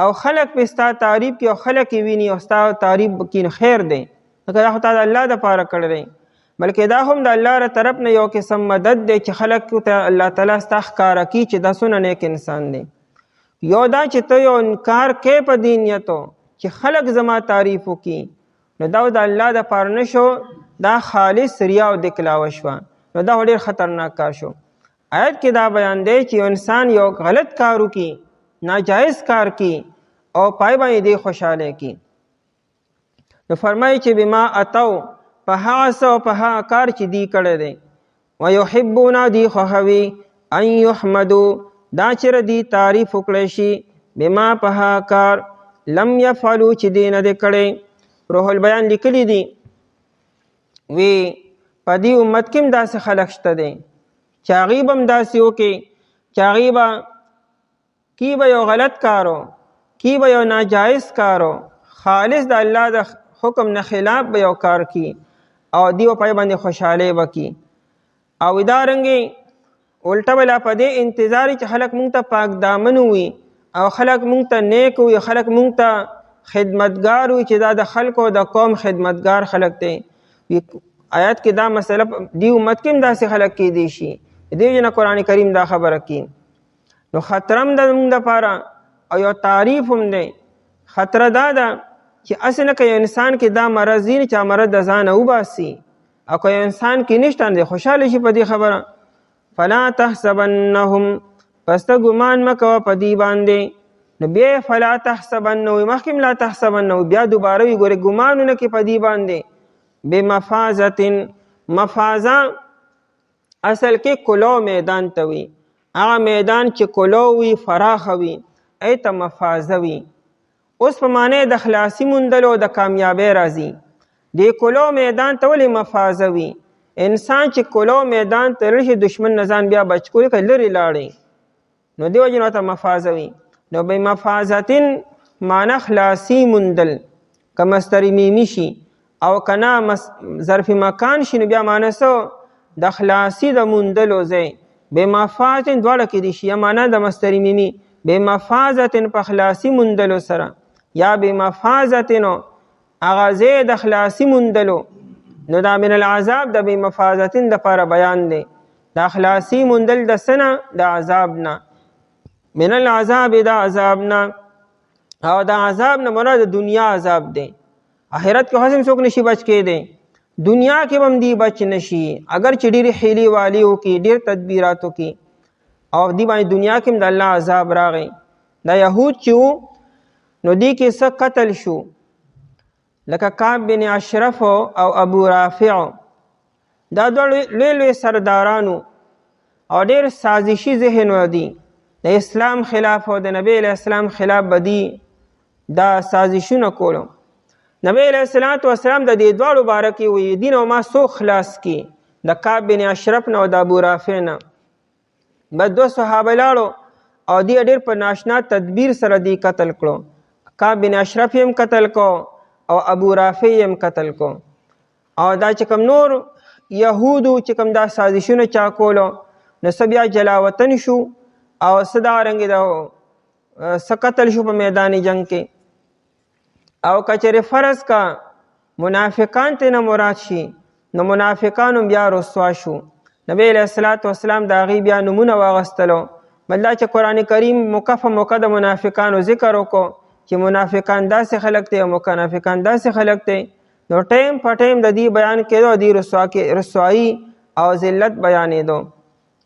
او خلک پې ستا تعریف کوي او خلک یې ویني او ستا تعریف کوي، خیر دی، ځکه دا خو تا د الله دپاره کړی دی. بلکې دا هم د الله له طرف نه یو قسم مدد دی چې خلک ته الله تعالی ستا ښکاره کړي چې دا څونه نیک انسان دی. یو دا چې ته یو انکار کې په دې نیتو چې خلک زما تعریف وکړي، نو دا د الله دپاره نه شو، دا خالص ریا او دکلاوه شوه. نو دا ډېر خطرناک کار شو. آیت کې دا بیان دی چې انسان یو غلط کار وکړي، ناجایز کار کړي او پای باندې دې خوشحاله کړي. نو فرمایي چې بما اتو په هغه څه او په هغه کار چې دی کړی دی. ویحبون دی خوښوي ان یحمدو دا چې دی تعریف وکړی شي بما په هغه کار لم یفعلو چې دی نه دی کړی. روح البیان لیکلی دی وی په دې امت کې هم داسې خلک شته دی چې هغوی به هم داسې وکړي چې هغوی به کی به یو غلط کارو، کی به یو ناجایز کارو، خالص د الله د حکم نه خلاف به یو کار کی او دیو پای باندې خوشحاله وکي. او ادارنګي الټه بلا په دې انتظار چې خلک مونږ ته پاک دامن وي او خلک مونږ ته نیک وي، خلک مونږ ته خدمتګار وي چې دا د خلکو د قوم خدمتګار خلک دی. آیات کې دا مسله دی امت کې هم داسې خلک کېدی شي. دې وجې نه قرآن کریم دا خبره کوي. نو خطر هم د مونږ دپاره او یو تعریف هم دی. خطره دا ده چې اسې نه که یو انسان کې دا مرض وي چې مرض د ځانه وباسي، او که یو انسان کې نشته دی خوشحاله شي په دې خبره. فلا تحسبنهم پس ته ګمان مه کوه په دې باندې. نو بیا فلا تحسبنه مخکې لا تحسبنه بیا دوباره وي ګورې ګمانونه کې په دې باندې. بمفازة مفازه اصل کې کلو میدان ته وي، هغه میدان چې کلو وي فراخه وي ای ته مفازه وي. اوس په معنی د خلاصي موندلو د کامیابی راځي. دې کلو میدان ته ولې مفازه وي؟ انسان چې کلو میدان ته راشي دشمن نه ځان بیا بچ کوي که لرې لاړې، نو دې وجې نو ته مفازه وي. نو بمفازتن معنی خلاصي موندل که مصدر میمی شي او که نه ظرف مکان شي نو بیا معنی څه د خلاصي د موندلو ځای. بمفازتن دواړه کې دي شي، یا معنی د مصدر میمی بمفازتن په خلاصي موندلو سره یا بمفازتن هغه ځای د خلاصي موندلو. نو دا من العذاب د بمفازتن دپاره بیان دی. دا خلاصي موندل د څه نه؟ د عذاب نه. من العذاب د عذاب نه، او د عذاب نه مراد د دنیا عذاب دی. آخرت کې خصم څوک نشي بچ کېدی، دنیا کې به هم دی بچ نشي اگر چې ډېرې حیلې والي وکړي، ډېر تدبیرات وکړي او دی باندې دنیا کې هم د الله عذاب راغی. دا یهود چې وو نو دی کې څه قتل شو، لکه کعب بن اشرف او ابو رافع. دا دوه لوی لوی سردارانو او ډېر سازشي ذهن دي. د اسلام خلاف او د نبی علیہ السلام خلاف بدی دا سازشونه کولو. نبی علیہ السلام د دې دواړو باره کې وایي دین او ما څوک خلاص کړي، د کعب بن اشرف نه او د ابو رافع نه. بس دوه صحابه لاړو او دی ډېر په ناشنا تدبیر سره دی قتل کړو. کعب بن اشرف هم قتل کو او ابو رافع هم قتل کو. او دا چې کوم نور یهودو چې کوم دا سازشونه چا کولو نو څه بیا جلاوطن شو او څه دارنګې دا څه قتل شو په میدان جنگ کې. او کچرې فرض کا منافقان ته نه مراد شي نو منافقانو بیا رسوا شو. نبی علیہ السلام د هغې بیا نومونه واغستلو. بل دا چې قرآن کریم مکف موقع د منافقانو ذکر وکړو چې منافقان داسې خلق دی او منافقان داسې خلق دی، نو ټیم په ټیم د دې بیان کېدو، د رسوایی او ذلت بیانېدو.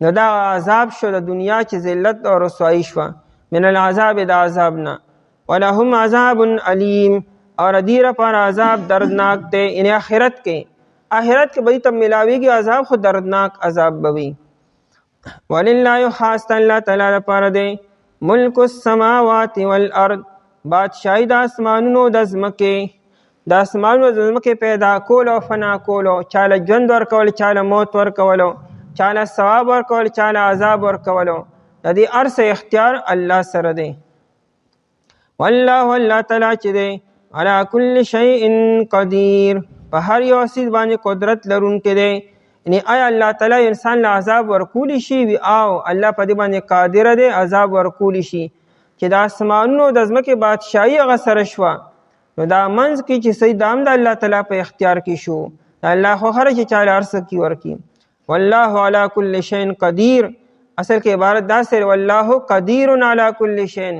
نو دا عذاب شو د دنیا چې ذلت او رسوایی شوه، من العذاب د عذاب نه. ولهم عذاب علیم، او د دې لپاره عذاب دردناک دی، یعنې آخرت کې به ته ملاویږي عذاب، خو دردناک عذاب به وي. ولله خاص الله تعالی لپاره دی ملک السماوات والارض، بادشاهي د اسمانونو د ځمکې، د اسمانونو د ځمکې پیدا کول او فنا کولو، چاله ژوند ورکول، چاله موت ورکولو، چاله ثواب ورکول، چاله عذاب ورکولو، د دې هر څه اختیار الله سره دی. والله الله تعالی چې دی علی کل شیء قدیر، په هر یو څیز باندې قدرت لرونکی دی. یعنی آیا الله تعالی انسان له عذاب ورکولی شي وي؟ او الله په دې باندې قادر دی عذاب ورکولی شي. چې د اسمانونو د ځمکې بادشاهي هغه سره شوه، نو دا منځ کې چې صحیح دام د الله تعالی په اختیار کې شو. الله خو هر چې چاله هر څه کې ورکي. والله علی کل شیء قدیر، اصل کې عبارت دا سره والله قدیر علی کل شیء،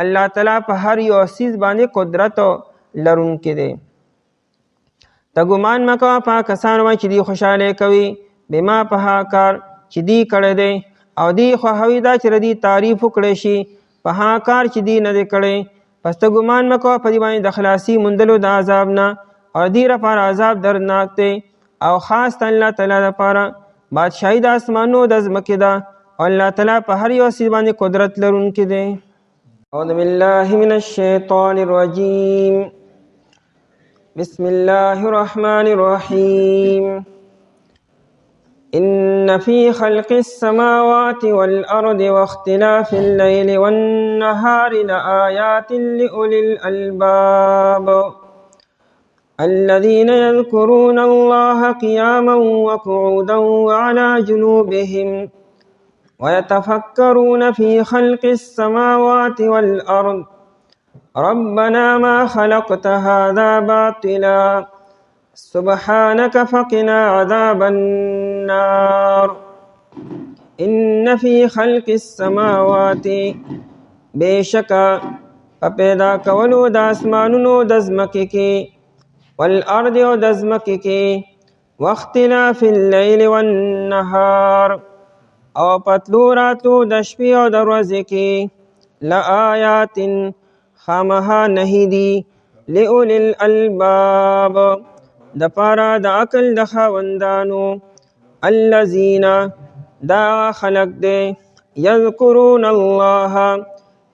الله تعالی په هر یو څیز باندې قدرت لرونکی دی. ته ګمان مه کوه په کسانو باندې چې دوی خوشحالۍ کوي بما په هغه کار چې دوی کړی دی، او دوی خوښوي دا چې د دوی تعریف وکړی شي په هغه کار چې دوی نه دی کړی. پس ته ګمان مه کوه په دې باندې د خلاصي موندلو د عذاب نه، او دوی لپاره عذاب دردناک دی. او خاص الله تعالی لپاره بادشاهي د اسمانونو د ځمکې ده، او الله تعالی په هر یو څیز باندې قدرت لرونکی دی. اعوذ بالله من الشیطان الرجیم، بسم الله الرحمن الرحیم. إن في خلق السماوات والأرض واختلاف الليل والنهار لآيات لأولي الألباب الذين يذكرون الله قياما وقعودا وعلى جنوبهم ويتفكرون في خلق السماوات والأرض ربنا ما خلقت هذا باطلا سبحانك فقنا عذاب النار. إن في خلق السماوات، بشکا په پیدا کولو د اسمانونو د ځمکې کې، والارض او د ځمکې کې، واختلاف الليل والنهار، او پتلو راتلو د شپې او د ورځې کې، لآیات خامها نهی دی، لأولی الالباب د پاره د عقل د خاوندانو، الذین دا خلق دی، یذکرون الله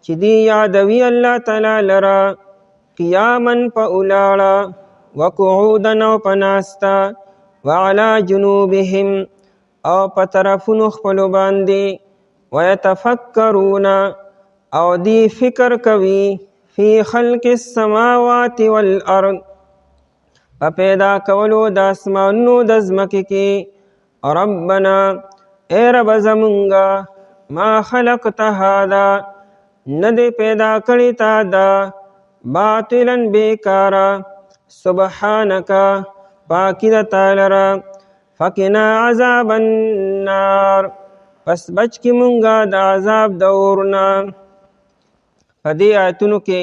چې دی یادوي الله تعالی لرا، قیاما په ولاړه، وقعودا او په ناسته، وعلى جنوبهم او په طرفونو خپلو باندې، ویتفکرون او دی فکر کوي، فی خلق السماوات والارض په پیدا کولو د اسمانونو د ځمکې کې، ربنا ای رب زمونږه، ما خلقت هذا نه دی پیدا کړی تا دا، باطلا بیکارا، سبحانک پاکی د تا لره، فقنا عذاب النار پس بچ کی مونږه د عذاب د اور نه. په دې آیتونو کې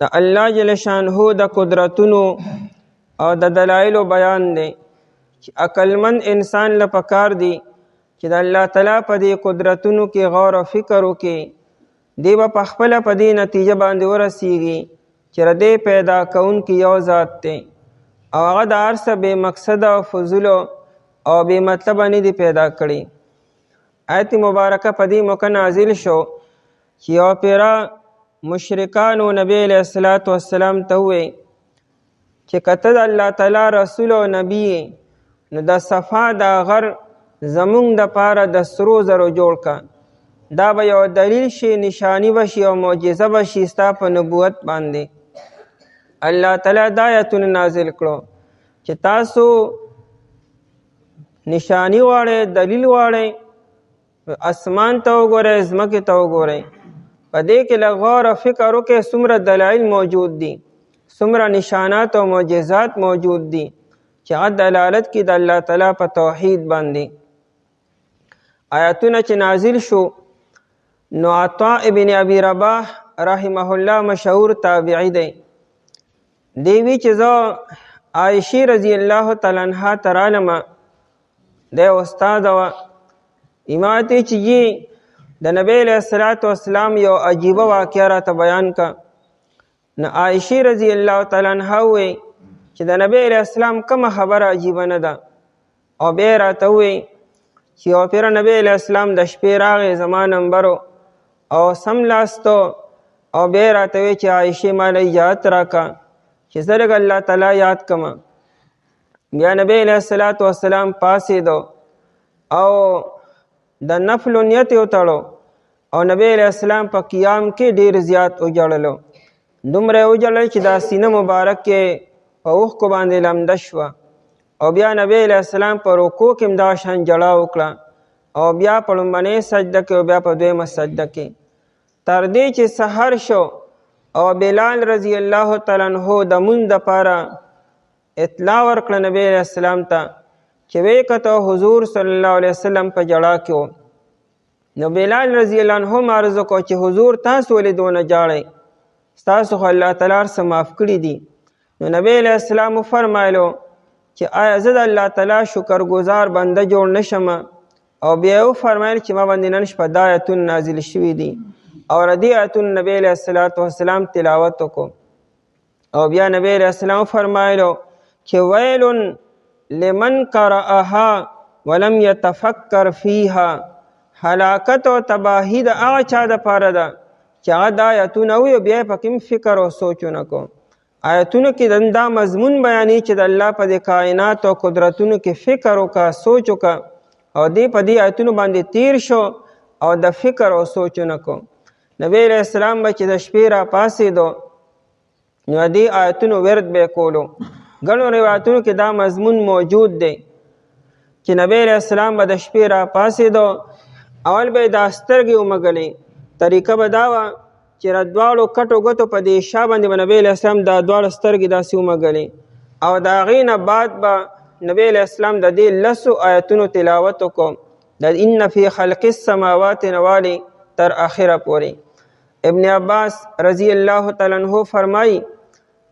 د الله جل شانه د قدرتونو او د دلایلو بیان دی چې عقلمند انسان له پکار دی چې د الله تعالی په دې قدرتونو کې غور او فکر وکړي. دی به په خپله په دې نتیجه باندې ورسیږي چې د دې پیدا کوونکي یو ذات دی، او هغه د هر څه بې مقصده او فضولو او بې مطلبه نه دی پیدا کړي. آیت مبارکه په دې موقع نازل شو چې یو پیره مشرکانو نبی علیه الصلاة والسلام ته ووایي چې که ته د الله تعالی رسول او نبی نو د صفا دا غر زمونږ دپاره د سرو زرو جوړ که، دا به یو دلیل شي، نشانی بشي او معجزه بشي ستا په نبوت باندې. الله تعالی دا آیتونه نازل کړو چې تاسو نشانی غواړئ، دلیل غواړئ، اسمان ته وګورئ، ځمکې ته وګورئ، په دې کې لږ غور او فکر وکړئ څومره دلایل موجود دي، څومره نشانات او معجزات موجود دي چې هغه دلالت کوي د الله تعالی په توحید باندې. آیاتونه چې نازل شو نو عطا ابن ابي رباح رحمه الله مشهور تابعی دی. دیوی چې زه عایشې رضی الله تعالی عنها ته رالمه، دی استاده وه. ما ته چې یې د نبی علیه الصلاة والسلام یو عجیبه واقعه راته بیان که. نو عایشې رضی الله تعالی عنها ووی چې د نبی علیه السلام کومه خبره عجیبه نه ده. او بیا راته ووی چې یو پیره نبی علیه السلام د شپې راغی زما نمبرو او سملاستو او بیا راته وی چې عایشې ماله اجازت راکه چې زه لږ الله تعالی یاد کړم. بیا نبی علیه الصلاة والسلام پاڅېدو او د نفلو نیت یې وتړو او نبی علیه السلام په قیام کې ډېر زیات وجړلو. دومره یې وجړل چې دا سینه مبارک کې په اوښکو باندې لمده شوه. او بیا نبی علیه السلام په رکوع کې هم دا شان جړا وکړه او بیا په لومړنۍ سجده کې او بیا په دویمه سجده کې، تر دې چې سحر شو او بلال رضی الله تعالی عنہ د مونځ دپاره اطلاع ورکړه نبی علیه السلام ته چې ویې کته حضور صلی الله علیه وسلم په جړا کې و. نو بلال رضی الله عنه عرض وکړو چې حضور تاسو ولې دونه جاړئ؟ ستاسو خو الله تعالی هر څه معاف کړي دي. نو نبی علیه السلام وفرمایلو چې آیا زه د الله تعالی شکرګزار بنده جوړ نشم؟ او بیا یې وفرمایل چې ما باندې نن شپه دا آیتونه نازل شوي دي او د دې آیتونو نبی علیه الصلاة والسلام تلاوت وکړو. او بیا نبی علیه السلام وفرمایلو چې ویل لمن قرأها ولم یتفکر فیها، هلاکت او تباهی د هغه چا دپاره ده چې هغه دا آیتونه ووایي او بیا یې پکې فکر او سوچ ونه کړو. آیتونو کې دا مضمون بیانوي چې د الله په دې کائنات او قدرتونو کې فکر وکړه، سوچ وکړه او دې په دې آیتونو باندې تیر شو او د فکر او سوچ ونه کړو. نبی علیه السلام به چې د شپې را پاڅېدو نو دې آیتونو ورد به یې کولو. ګڼو روایتونو کې دا مضمون موجود دی چې نبی علیه السلام به د شپې را پاڅېدو، اول به یې دا سترګې ومږلې. طریقه به دا وه چې د دواړو کټو ګوتو په دې شا باندې به نبی علیه السلام دا دواړه سترګې داسې ومږلې او د هغې نه بعد به نبی علیه السلام د دې لسو آیتونو تلاوت وکړو، د ان فی خلق السماوات نوالې تر آخره پورې. ابن عباس رضی الله تعالی عنہ فرمایي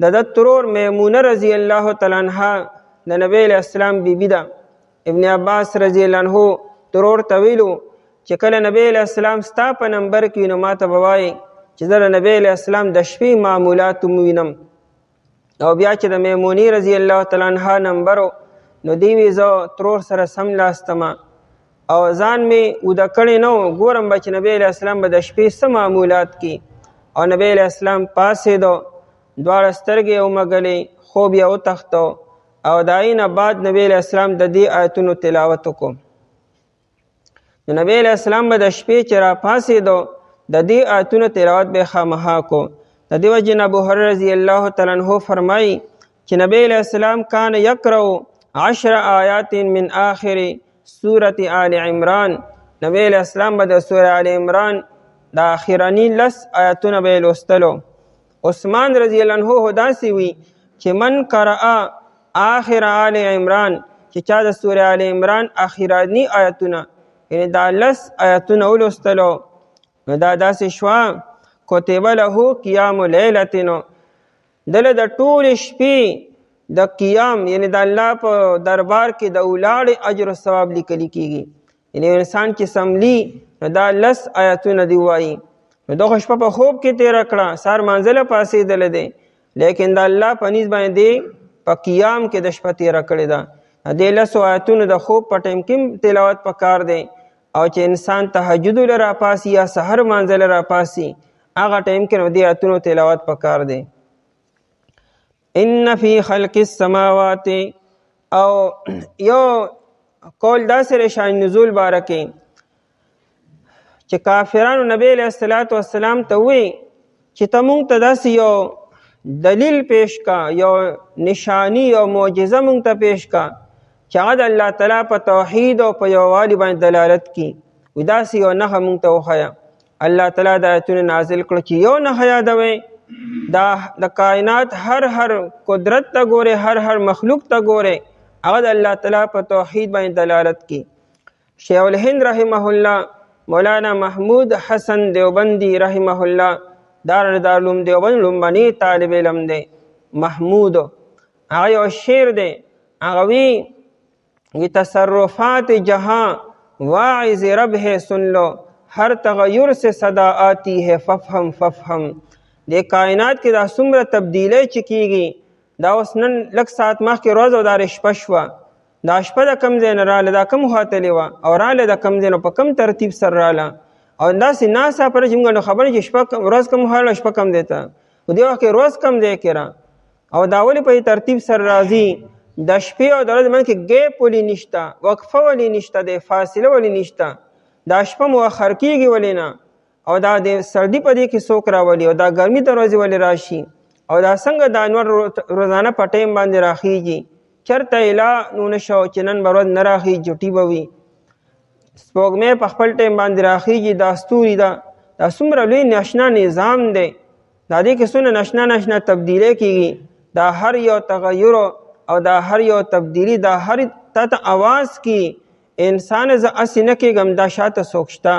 د ده ترور میمونه رضی الله تعالی عنها د نبی علیه السلام بیبي ده. ابن عباس رضی الله عنہ ترور ته ویلو چې کله نبی علیه السلام ستا په نمبر کې نو ما ته به وایي چې زه د نبی علیه السلام د شپې معمولات ووینم. او بیا چې د میمونې رضی الله تعالی عنها نمبر نو دی وی زه ترور سره سملاستم او ځان مې اوده کړی نه و، ګورم به چې نبی علیه السلام به د شپې څه معمولات کی. او نبی علیه السلام پاڅېدو، دواړه سترګې یې ومږلې، خوب یې وتښتو او د هغې نه بعد نبی علیه السلام د دې آیتونو تلاوت وکړو. نو نبی علیه السلام به د شپې چې را پاڅېدو د دې آیتونو تلاوت به یې خامخا کو. د دې وجې نه ابوهریره رضی الله تعالی عنہ فرمایي چې نبی علیه السلام کان یقرأ 10 آیات من آخر سورة آل عمران. نبی علیه السلام به د سوره آل عمران د آخرني 10 آیاتونه به یې لوستلو. عثمان رضی الله عنه داسې وي چې من قرأ آخر آل عمران، چې چا د سوره آل عمران آخرني آیتونه یعنی دا 10 آیتونه ولوستلو نو دا داسې شوه کتب له قیام لیلتنو، دله د ټولې شپې د قیام یعنی د الله په دربار کې د ولاړې اجر و ثواب لیکلی کېږي. یعنی انسان چې سملی نو دا 10 آیتونه دی وایي نو دغه شپه په خوب کې تېره کړه، سهار مانځله پاڅېدلی دی، لیکن د الله په نیز باندې په قیام کې د شپه تېره کړې ده. دې 10 آیتونو د خوب په ټایم کې تلاوت پکار دی او چې انسان تهجد له راپاسي یا سحر مانځله راپاسي هغه ټایم کې نو دې آیتونو تلاوت پکار دی. ان فی خلق السماوات او یو قول داسې رشان نزول بارکې چې کافرانو نبی علیہ الصلوۃ والسلام ته وی چې ته مونږ ته داسې یو دلیل پیش کا، یو نشانی یو معجزه مونږ ته پیش کا چې هغه د الله تعالی په توحید او په یووالي باندې دلالت کی. وی داسې یو نښه مونږ ته وښیه. الله تعالی د آیتونه نازل کړو چې یو نښه یادوئ، د کائنات هر قدرت ته ګورئ، هر مخلوق ته ګورئ، هغه د الله تعالی په توحید باندې دلالت کی. شیخ الهند رحمه الله، مولانا محمود حسن دیوبندی رحمه الله دارالعلوم دیوبند لومبني طالب علم دی محمود. هغه یو شعر دی، هغه وی تصرفات جہاں واعظ رب ہے سن لو، ہر تغیر سے صدا آتی ہے ففہم ففہم. د کائنات کې دا څومره تبدیلی چې کیږي، دا اوس نن لږ ساعت مخکې ورځ او دا شپه شوه، دا شپه د کوم ځای نه راغله، دا کوم خوا تللې وه او راغله د کوم ځای نه، په کوم ترتیب سره راغله، او داسې ناسته پره چې موږ نو خبره چې شپه ورځ کوم خوا راغله، شپه کوم ځای ته، په دې وخت کې ورځ کوم ځای کې را، او دا ولې په ترتیب سره راځي. د شپې او د ورځې منځ کې ګیپ ولې نشته، وقفه ولې نشته دی، فاصله ولې نشته، دا شپه مؤخر کېږي ولې نه، او دا د سردي په دې کې څوک راولي، او دا ګرمي د ورځې ولې راشي، او دا څنګه د انور روزانه په ټایم باندې راخیږي. چېرته اعلان نشو چې نن به ورځ نه راخیږي، جوټي به وي. سپوږمۍ په خپل ټایم باندې راخیږي، دا ستوري ده، دا څومره لوی ناشنا نظام دی، دا دې کې څونه ناشنا تبدیلی کېږي. دا هر یو تغیر او دا هر یو تبدیلی، دا هر تا ته آواز کی انسان زه اسې نه کېږم، دا شاته څوک شته،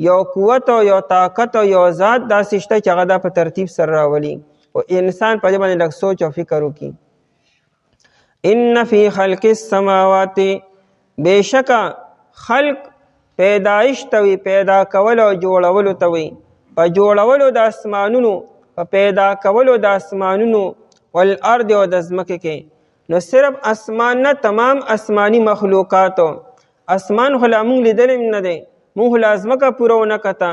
یو قوت او یو طاقت او یو ذات داسې شته چې هغه دا په ترتیب سره راولي، او انسان په دې باندې لږ سوچ او فکر وکړي. ان فی خلق السماوات، بېشکه خلق پیدایش ته وي، پیدا کول او جوړولو ته وي، په جوړولو د اسمانونو، په پیدا کولو د اسمانونو، والارض او د ځمکې کې. نو صرف اسمان نه، تمام اسمانی مخلوقاتو، اسمان خو لا مونږ لیدلی نه دی، مونږ خو لا ځمکه پوره ونه کته.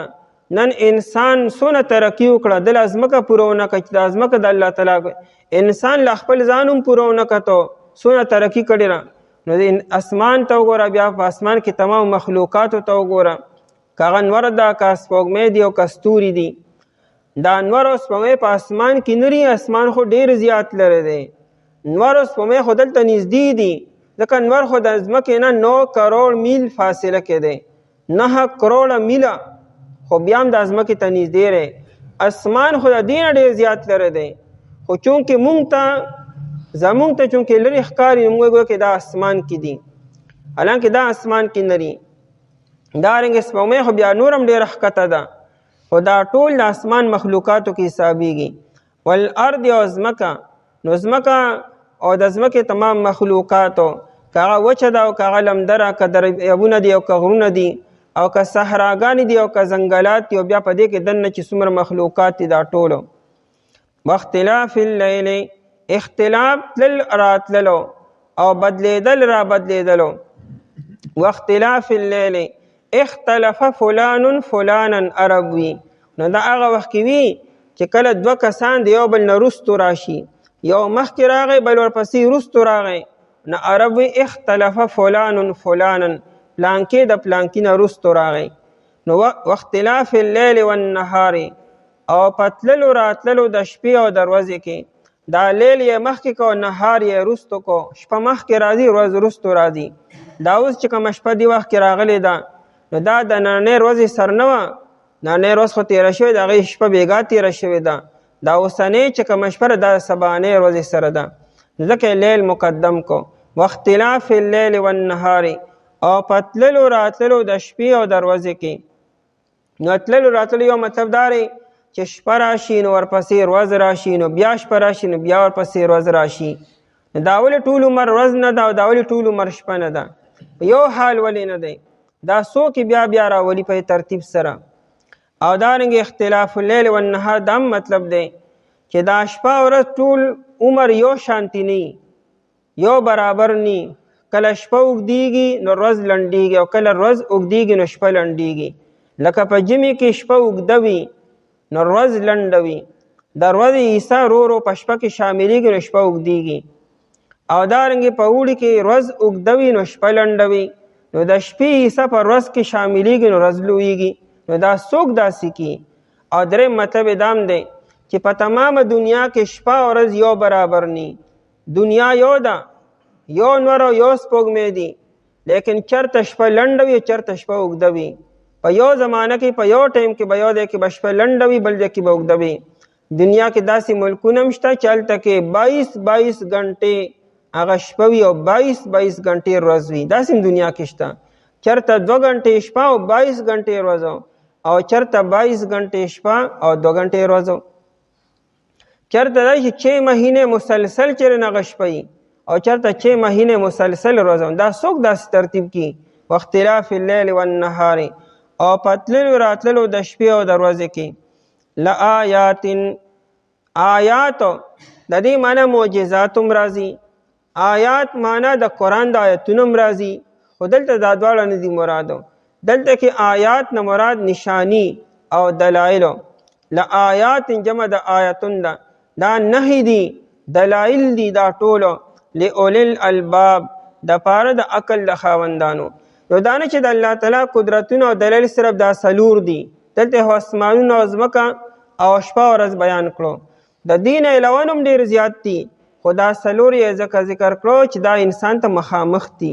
نن انسان څونه ترقي وکړه، د لا ځمکه پوره ونه کړه چې دا ځمکه د الله تعالی، انسان لا خپل ځان هم پوره ونه کتو، څونه ترقي کړې ده. نو د اسمان ته وګوره، بیا په اسمان کې تمام مخلوقاتو ته وګوره، که هغه انور ده، که سپوږمۍ دي او که ستوري دي. دا انور او سپوږمۍ په اسمان کې نه دي، اسمان خو ډېر زیات لرې دی. انور او سپوږمۍ خو دلته نږدې دي، ځکه انور خو د ځمکې نه 9 کروڑ میل فاصله کې دی، 9 کروڑ میله، خو بیا هم د ځمکې ته نږدې دی. اسمان خو د دې نه ډېر زیات لرې دی، خو چونکې زمونږ ته چونکې لرې ښکاري، موږ وایو چې دا اسمان کې دي، حالانکې دا اسمان کې نه دي. دارنګې سپوږمۍ خو بیا نور هم ډېره ښکته ده، خو دا ټول د اسمان مخلوقاتو کې حسابېږي. والارض او ځمکه، نو ځمکه او د ځمکې تمام مخلوقاتو، که هغه وچه ده او که هغه لمدره، که دریابونه دي او که غرونه دي او که صحراګانې دي او که ځنګلات دي، او بیا په دې کې دننه چې څومره مخلوقات دي دا ټولو. واختلاف اللیل، اختلاف تلل راتللو او بدلیدل را بدلیدلو. واختلاف اللیل، اختلف فلان فلانا عرب وي، نو دا هغه وخت کې وي چې کله دوه کسان د یو بل نه رستو راشي، یو مخکې راغی بل ورپسې رستو راغی، نو عرب وي اختلف فلان فلانا، پلانکې د پلانکې نه رستو راغی. نو واختلاف اللیل والنهار، او پتللو راتللو د شپې او د ورځې کې، دا لیل یې مخکې کو، نهار یې رستو کو، شپه مخکې راځي ورځ رستو راځي. دا اوس چې کومه شپه دې وخت کې راغلی ده، نو دا د نننۍ ورځې سر نه وه، نننۍ ورځ خو تېره شوې ده، هغې شپه بېګا تېره شوې ده. دا اوسنۍ چې کومه شپه ده، دا سبانۍ ورځې سره ده، ځکه یې لیل مقدم کو. واختلاف اللیل والنهار، او پتللو راتللو د شپې او د ورځې کې. نو تللو راتللو یو مطلب دا دی چې شپه راشي نو ورپسې ورځ راشي، نو بیا شپه راشي نو بیا ورپسې ورځ راشي. دا ولې ټول عمر ورځ نه ده، او دا ولې ټول عمر شپه نه ده، یو حال ولې نه دی، دا څوک بیا بیا راولي په ترتیب سره. او دارنګې اختلاف اللیل والنهار دا هم مطلب دی چې دا شپه او ورځ ټول عمر یو شانتي نه، یو برابر نه. کله شپه اوږدېږي نو ورځ لنډېږي، او کله ورځ اوږدېږي نو شپه لنډېږي. لکه په ژمي کې شپه اوږده وي نو ورځ لنډه وي، د ورځې حصه ورو ورو په شپه کې شاملېږي نو شپه اوږدېږي. او دارنګې په اوړي کې ورځ اوږده وي نو شپه لنډه وي، نو د شپې حصه په ورځ کې شاملېږي نو ورځ لویږي. نو دا څوک داسې کی؟ او درېیم مطلب یې دام دی چې په تمامه دنیا کې شپه او ورځ یو برابر نی. دنیا یو ده، یو انور او یو سپوږمۍ دي، لیکن چرته شپه لنډه وي، چرته شپه اوږده وي. په یو زمانه کې په یو ټایم کې به یو دی کې به شپه لنډه وي، بل دی کې به اوږده وي. دنیا کې داسې ملکونه هم شته چې هلته کې 22 غنټې هغه شپه وي او 22 غنټې ورځ وي. داسې دنیا کې شته چرته 2 غنټې شپه او 22 غنټې ورځ. او چرته 22 غنټې شپه او 2 غنټې ورځ چرته دا چې 6 مهینه مسلسل چیرې نه غشپي او چرته 6 مهینه مسلسل ورځ دا څوک داسې ترتیب کی واختلاف الليل والنهار او پتللو راتللو د شپې او د ورځې کې لآیات آیات د دې معنی معجزات هم راځي آیات معنی د قرآن د آیتونو هم راځي خو دلته دا دواړه نه دي مرادو دلته کې آیات نه مراد نشانی او دلایل لآیات جمع د آیتون دا نه دي دلایل دي دا ټولو لأولی الالباب د پاره د عقل د خاوندانو نو دا نه چې د الله تعالی قدرتونه او دلایل صرف دا سلور دي دلته هو اسمانونه او ځمکه او شپه ورځ بیان کړو د دین علاوه هم ډېر زیات دي خو دا سلور یې ځکه ذکر کړو چې دا انسان ته مخامخ دي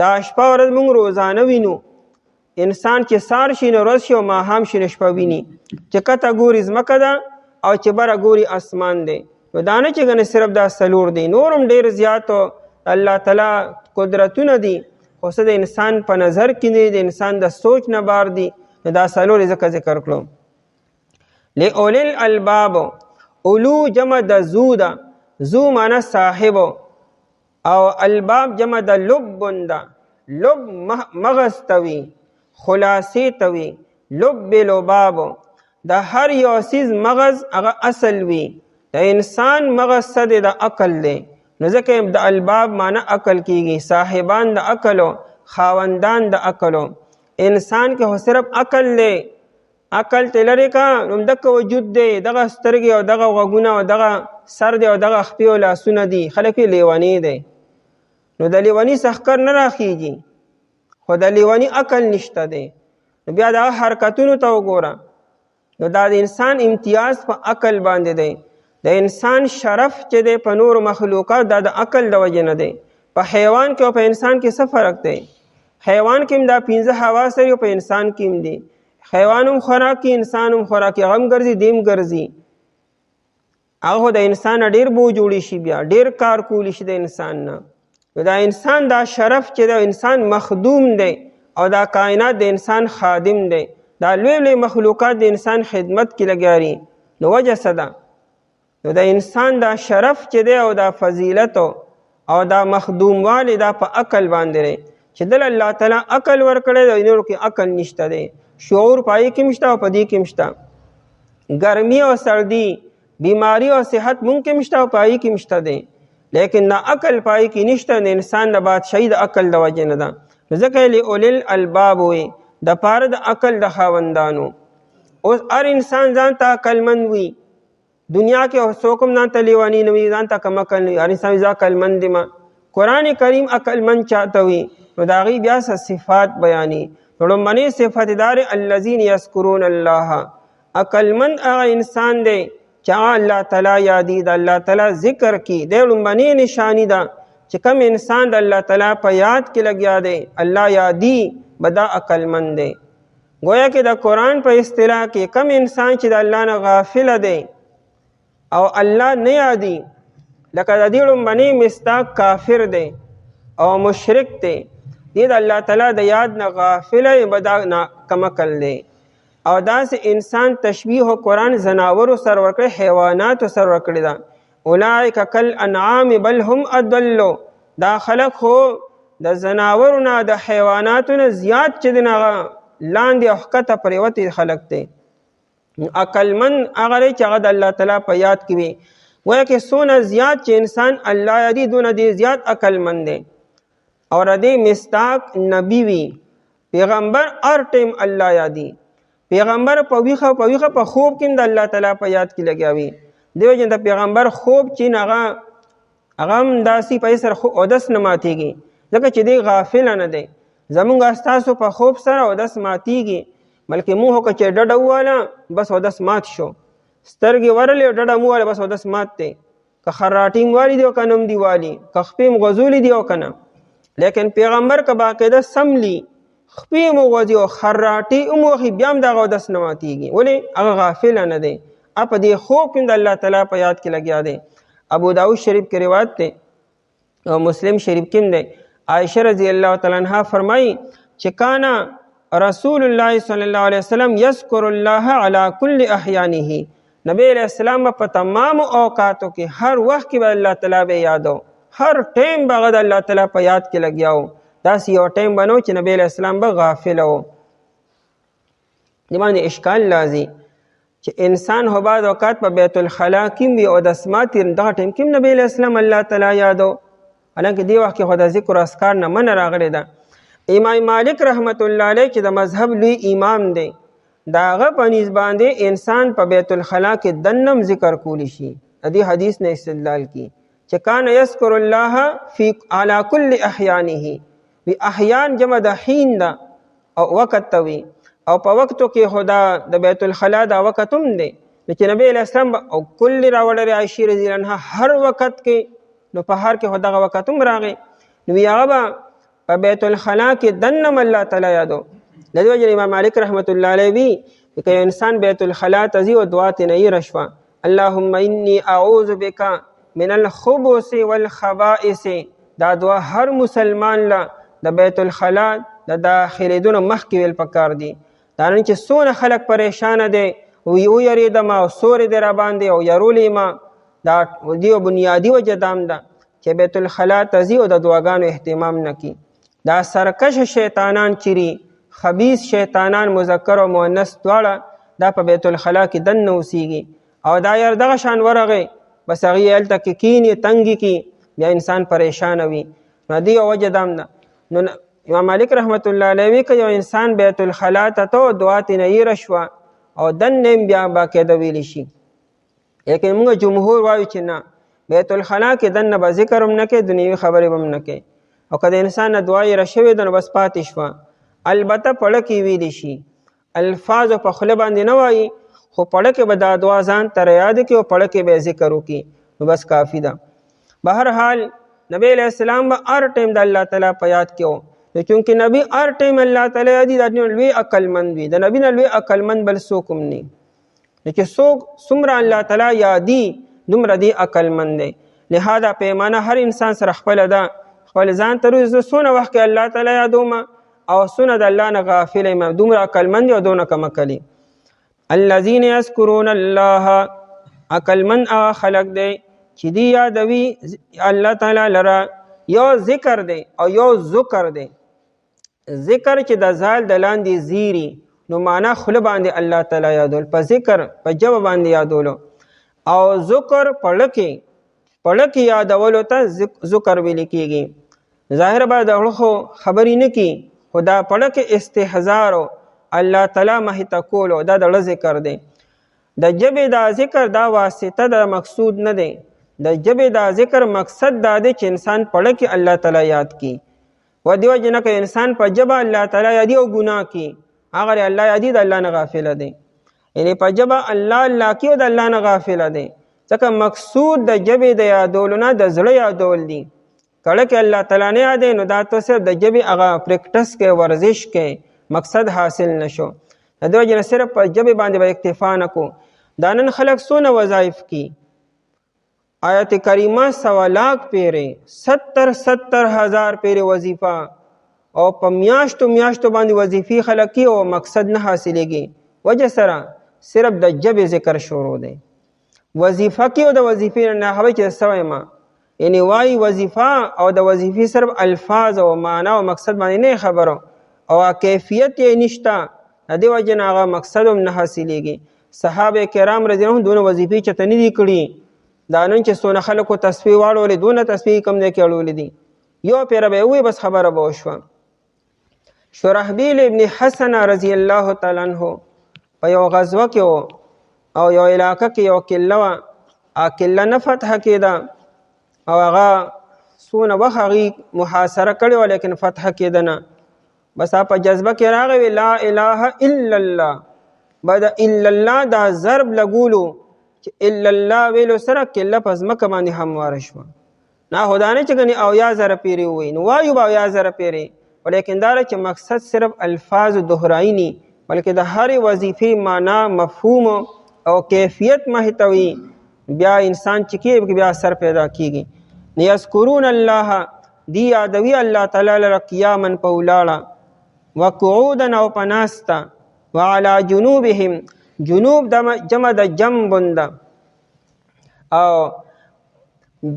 دا شپه ورځ موږ روزانه وینو انسان چې سار شي نو ورځ شي او ماښام شي نو شپه ویني چې کته ګوري ځمکه ده او چې بره ګوري اسمان دی نو دا نه چې ګنې صرف دا سلور دی نور هم ډېر زیاتو الله تعالی قدرتونه دي خو څه د انسان په نظر کې دی د انسان د سوچ نه بار دي نو دا سلور یې ځکه ذکر کړو لأولی الالباب اولو جمع د زو ده زو معنی صاحب او الباب جمع د لب ده لب مغز توي خلاصې توي لب لباب د هر یو سیز مغز هغه اصل وي د انسان مغز څه دی د عقل دی نو ځکه د الباب معنی عقل کیږي صاحبان د عقلو خاوندان د عقلو انسان کې خو صرف عقل دی عقل ته لرې کا نو دغه وجود دی دغه سترګې او دغه غوږونه او دغه سر دی او دغه خپې او لاسونه دي خلک یې لیونی دی نو د لیوني سخکر نه راخیږي خو د لیوني عقل نشته دی نو بیا دغه حرکتونو ته وګوره نو دا د انسان امتیاز په عقل باندې دی د انسان شرف چې دی په نور مخلوقات دا د عقل د وجې نه دی په حیوان کې او په انسان کې څه فرق دی حیوان کې هم دا 15 حواس لري او په انسان کې هم دی حیوان هم خوراکي انسان هم خوراکي هغه هم ګرځي دیم ګرځي هغه د انسان ډېر بو جوړی شي بیا ډېر کار کولی شي د انسان نه دا انسان دا شرف چې د انسان مخدوم دی او دا کائنات د انسان خادم دی دا لوی لوی مخلوقات د انسان خدمت کې لګیاري نو وجه څه ده نو د انسان دا شرف چې دی او دا فضیلت او دا مخدوموالی دا په عقل باندې دی چې دل الله تعالی عقل ورکړی دی نور کې عقل نشته دی شعور پای کې مشته او پدې کې مشته ګرمي او سردی بیماری او صحت ممکن مشته او پای کې مشته دی لیکن نا عقل پای کې نشته د انسان د بادشاہي د عقل د وجې نه ده ځکه لأولی الالباب وي د پاره د عقل د خاوندانو اوس هر انسان ځان ته عقلمند وي دنیا کې څوک هم ځان ته لیونی نه وي ځان ته کم عقل نه وي هر انسان زه عقلمند یم قرآن کریم عقلمند چاته وي نو د هغې بیا صفات بیاني لومبنۍ صفت دار الذین یذکرون الله عقلمند هغه انسان دی چې هغه الله تعالی یادي د الله تعالی ذکر کی د لومبنۍ نشانی ده چې کوم انسان د الله تعالی په یاد کې لګیا دی الله یادي بدا عقلمند دی گویا کې د قرآن په اصطلاح کې کوم انسان چې د الله نه غافل دی او الله نه یادي لکه د دې لومبنۍ مصداق کافر دی او مشرک دی دې د الله تعالی د یاد نه غافل بدا کم عقل دی او داسې انسان تشبیه قرآن زناورو سر ورکړي حیواناتو سر ورکړي ده اولئک کالانعام بل هم اضل دا خلق خو د زناورو نه د حیواناتو نه زیات چې دی هغه لاندې او ښکته پرېوتې خلق دی عقلمند هغه دی چې هغه د الله تعالی په یاد کې وي گویا کې څونه زیات چې انسان الله یادي دونه دی زیات عقلمند دی او ردی مصداق نبی وی پیغمبر هر ټیم الله یادي پیغمبر په ویخه په خوب کې د الله تعالی په یاد کې لګیاوي دیو جن د پیغمبر خوب چې هغه هم داسې په سر خو اودس نه ماتېږي ځکه چې دی غافل نه دی زمونږ استاسو په خوب سره اودس ماتېږي بلکې موږ که چې ډډه وواله بس اودس مات شو سترګې ورلې ډډه مو واله بس اودس مات دی که خراټي والی دی او که نم دی والی که خپې م غزولی دی او که نه لیکن پیغمبر که باقاعده سملی خپې مو غوځي او خراټي هم وخي بیا هم دغه اودس نه ماتېږي ولې هغه غافل نه دی په دې خوب کې د الله تعالی په یاد کې لګیا دی ابو داود شریف کې روایت دی او مسلم شریف کې دی عائشہ رضی الله تعالی عنها فرمایي چې کانا رسول الله صلی الله علیه وسلم یذکر الله علی کل احیانه، نبی علیہ السلام په تمام اوقاتو کې هر وخت کې به الله تعالی به یادو، هر ټیم به د الله تعالی په یاد کې لګیاو. داسې یو ټیم بنو چې نبی علیہ السلام به غافل و. دې باندې اشکال لازي چې انسان هو بعض اوقات په بیت الخلا کې وي او د اسمات دغه ټیم کې نبی علیہ السلام الله تعالی یادو، حالانکه دې وخت کې خو د ذکر اذکار نه منع راغلی ده. امام مالک رحمت الله علیه چې د مذهب لوی امام دی، دا هغه په نسبت باندې انسان په بیت الخلا کې دنم ذکر کولی شي. دې حدیث نه استدلال کی چې کان یذکر الله فی علی کل احیانه، وی احیان جمع د حین ده او وقت توی، او په وختو کې خدا د بیت الخلا دا وخت هم دی چې نبی علیہ السلام او کل راوړل عائشہ رضی الله عنها هر وخت کې، نو په هر کې خدا وخت هم راغی، نو هغه په بیت الخلا کې دنم الله تعالی یادو. د دې وجه امام مالک رحمت الله علیه وی چې انسان بیت الخلا ته ځي او دعا ته نه رشوا، اللهم انی اعوذ بک من الخبث والخبائث، دا دعا هر مسلمان لا د بیت الخلا د داخليدون مخکې ویل پکار دي. دا نن چې څونه خلک پریشان دي وی یریدم او سورې در باندې او یرولې ما، دا دیو بنیادی وجه دام ده چې بیت الخلا ته ځي او د دعاګانو اهتمام نکي. دا سرکش شیطانان چیري، خبیث شیطانان مذکر او مؤنث دواړه دا په بیت الخلا کې دن اوسیږي، او دا یار دغه شان ورغه بس هغه هلته کې کینی تنګي کی بیا انسان پریشان وي. نو دی وجه دام ده. نو امام مالک رحمت الله علیه که یو انسان بیت الخلا ته تو دعا ته نه رشوا او دن نیم بیا باقاعده ویلی شي. لیکن موږ جمهور وایو چې نه، بیت الخلا کې دن به ذکر هم نه کې، دنیوي خبرې هم نه کې، او که د انسان دعای رشوي ده نو بس پاتې شوه. البته پړه کې ویلی شي، الفاظ په خوله باندې نه وایي، خو پړه کې به دا دعا ځان ته یاد کړي او پړه کې به ذکر وکړي، نو بس کافي ده. بهرحال نبی علیہ السلام به هر ټیم د الله تعالی په یاد کې و، چونکې نبی هر ټیم الله تعالی یادي، د لوی عقلمند وي، د نبی نه لوی عقلمند بل څوک هم نه. چې څوک څومره الله تعالی یادي دومره دی عقلمند دی. لهذا پیمانه هر انسان سره خپله ده، خپل ځان ته روز څونه وخت کې الله تعالی یادوم او څونه د الله نه غافل یم، دومره عقلمند او دونه کم عقلي. الذین یذکرون الله، عقلمند هغه خلق دی چې دی یادوي الله تعالی لره. یو ذکر دی او یو ذکر دی. ذکر چې د زال د لاندې زیری، نو معنا خوله باندې الله تعالی یادول، په ذکر په جواب باندې یادولو، او ذکر پړه کې یادولو ته ذکر ویل کېږي. ظاهر به د خو خبرې نه کی، خدا پړه کې استهزار الله تعالی مهته کولو، دا د ذکر دی. د جبې دا ذکر دا واسطه د مقصود نه دی، د جبې دا ذکر مقصد دا دی چې انسان پړه کې الله تعالی یاد کی. و دیو جنہ که انسان په جبه الله تعالی یادي او ګناه کی، هغه الله یادي د الله نه غافل دی. یعنی په جبه الله کی او د الله نه غافل دی، ځکه مقصود د جبې د یادولو نه د زړه یادول دی. کله کې الله تعالی نه یادې نو دا ته صرف د جبې هغه پریکټس کې ورزش کې مقصد حاصل نشو. د دوی جن صرف په جبې باندې به اکتفا نکو. دا نن خلق څونه وظایف کی، آیت کریمه 100 لاکھ پیره، 70,000 پیره وظیفه، او په میاشتو باندې وظیفې خلق کی او مقصد نه حاصلېږي. وجه سره صرف د جبې ذکر شروع دی. وظیفه کی او د وظیفې نه هوی چې سوی ما، یعنی وای وظیفه او د وظیفې صرف الفاظ او معنا او مقصد باندې نه خبرو، او کیفیت یې نشته، د دې وجه نه هغه مقصد هم نه حاصلېږي. صحابه کرام رضی الله عنهم دونه وظیفې چته نه دي کړي. دا نن چې څونه خلکو تسبیح واړولې، دونه تسبیح کم دی کې اړولې دي، یو پیره به وي بس خبره به وشوه. شرحبیل ابن حسن رضی الله تعالی عنہ په یو غزوه کې او یو علاقه کې یو کله وه، کله نه فتح کېده، او هغه څونه وخت هغې محاصره کړې وه لیکن فتح کېده نه. بس په جذبه کې راغی لا اله الا الله، بعد الا الله دا ضرب لګولو چې الا الله ویلو سره کله په ځمکه باندې همواره شوه. نه خدا نه چې ګنې او یا زره پیرې ووایي، نو وایو به او یا زره پیرې، ولیکن دا چې مقصد صرف الفاظ دهرایي ني، بلکې د هرې وظیفې معنا مفهوم او کیفیت محتوي، بیا انسان چې کې بیا اثر پیدا کیږي. یذکرون الله، دی یادوي الله تعالی لره قیاما په ولاړه، وقعودا او پناستا، وعلى جنوبهم جنوب جمع د جنبن ده، او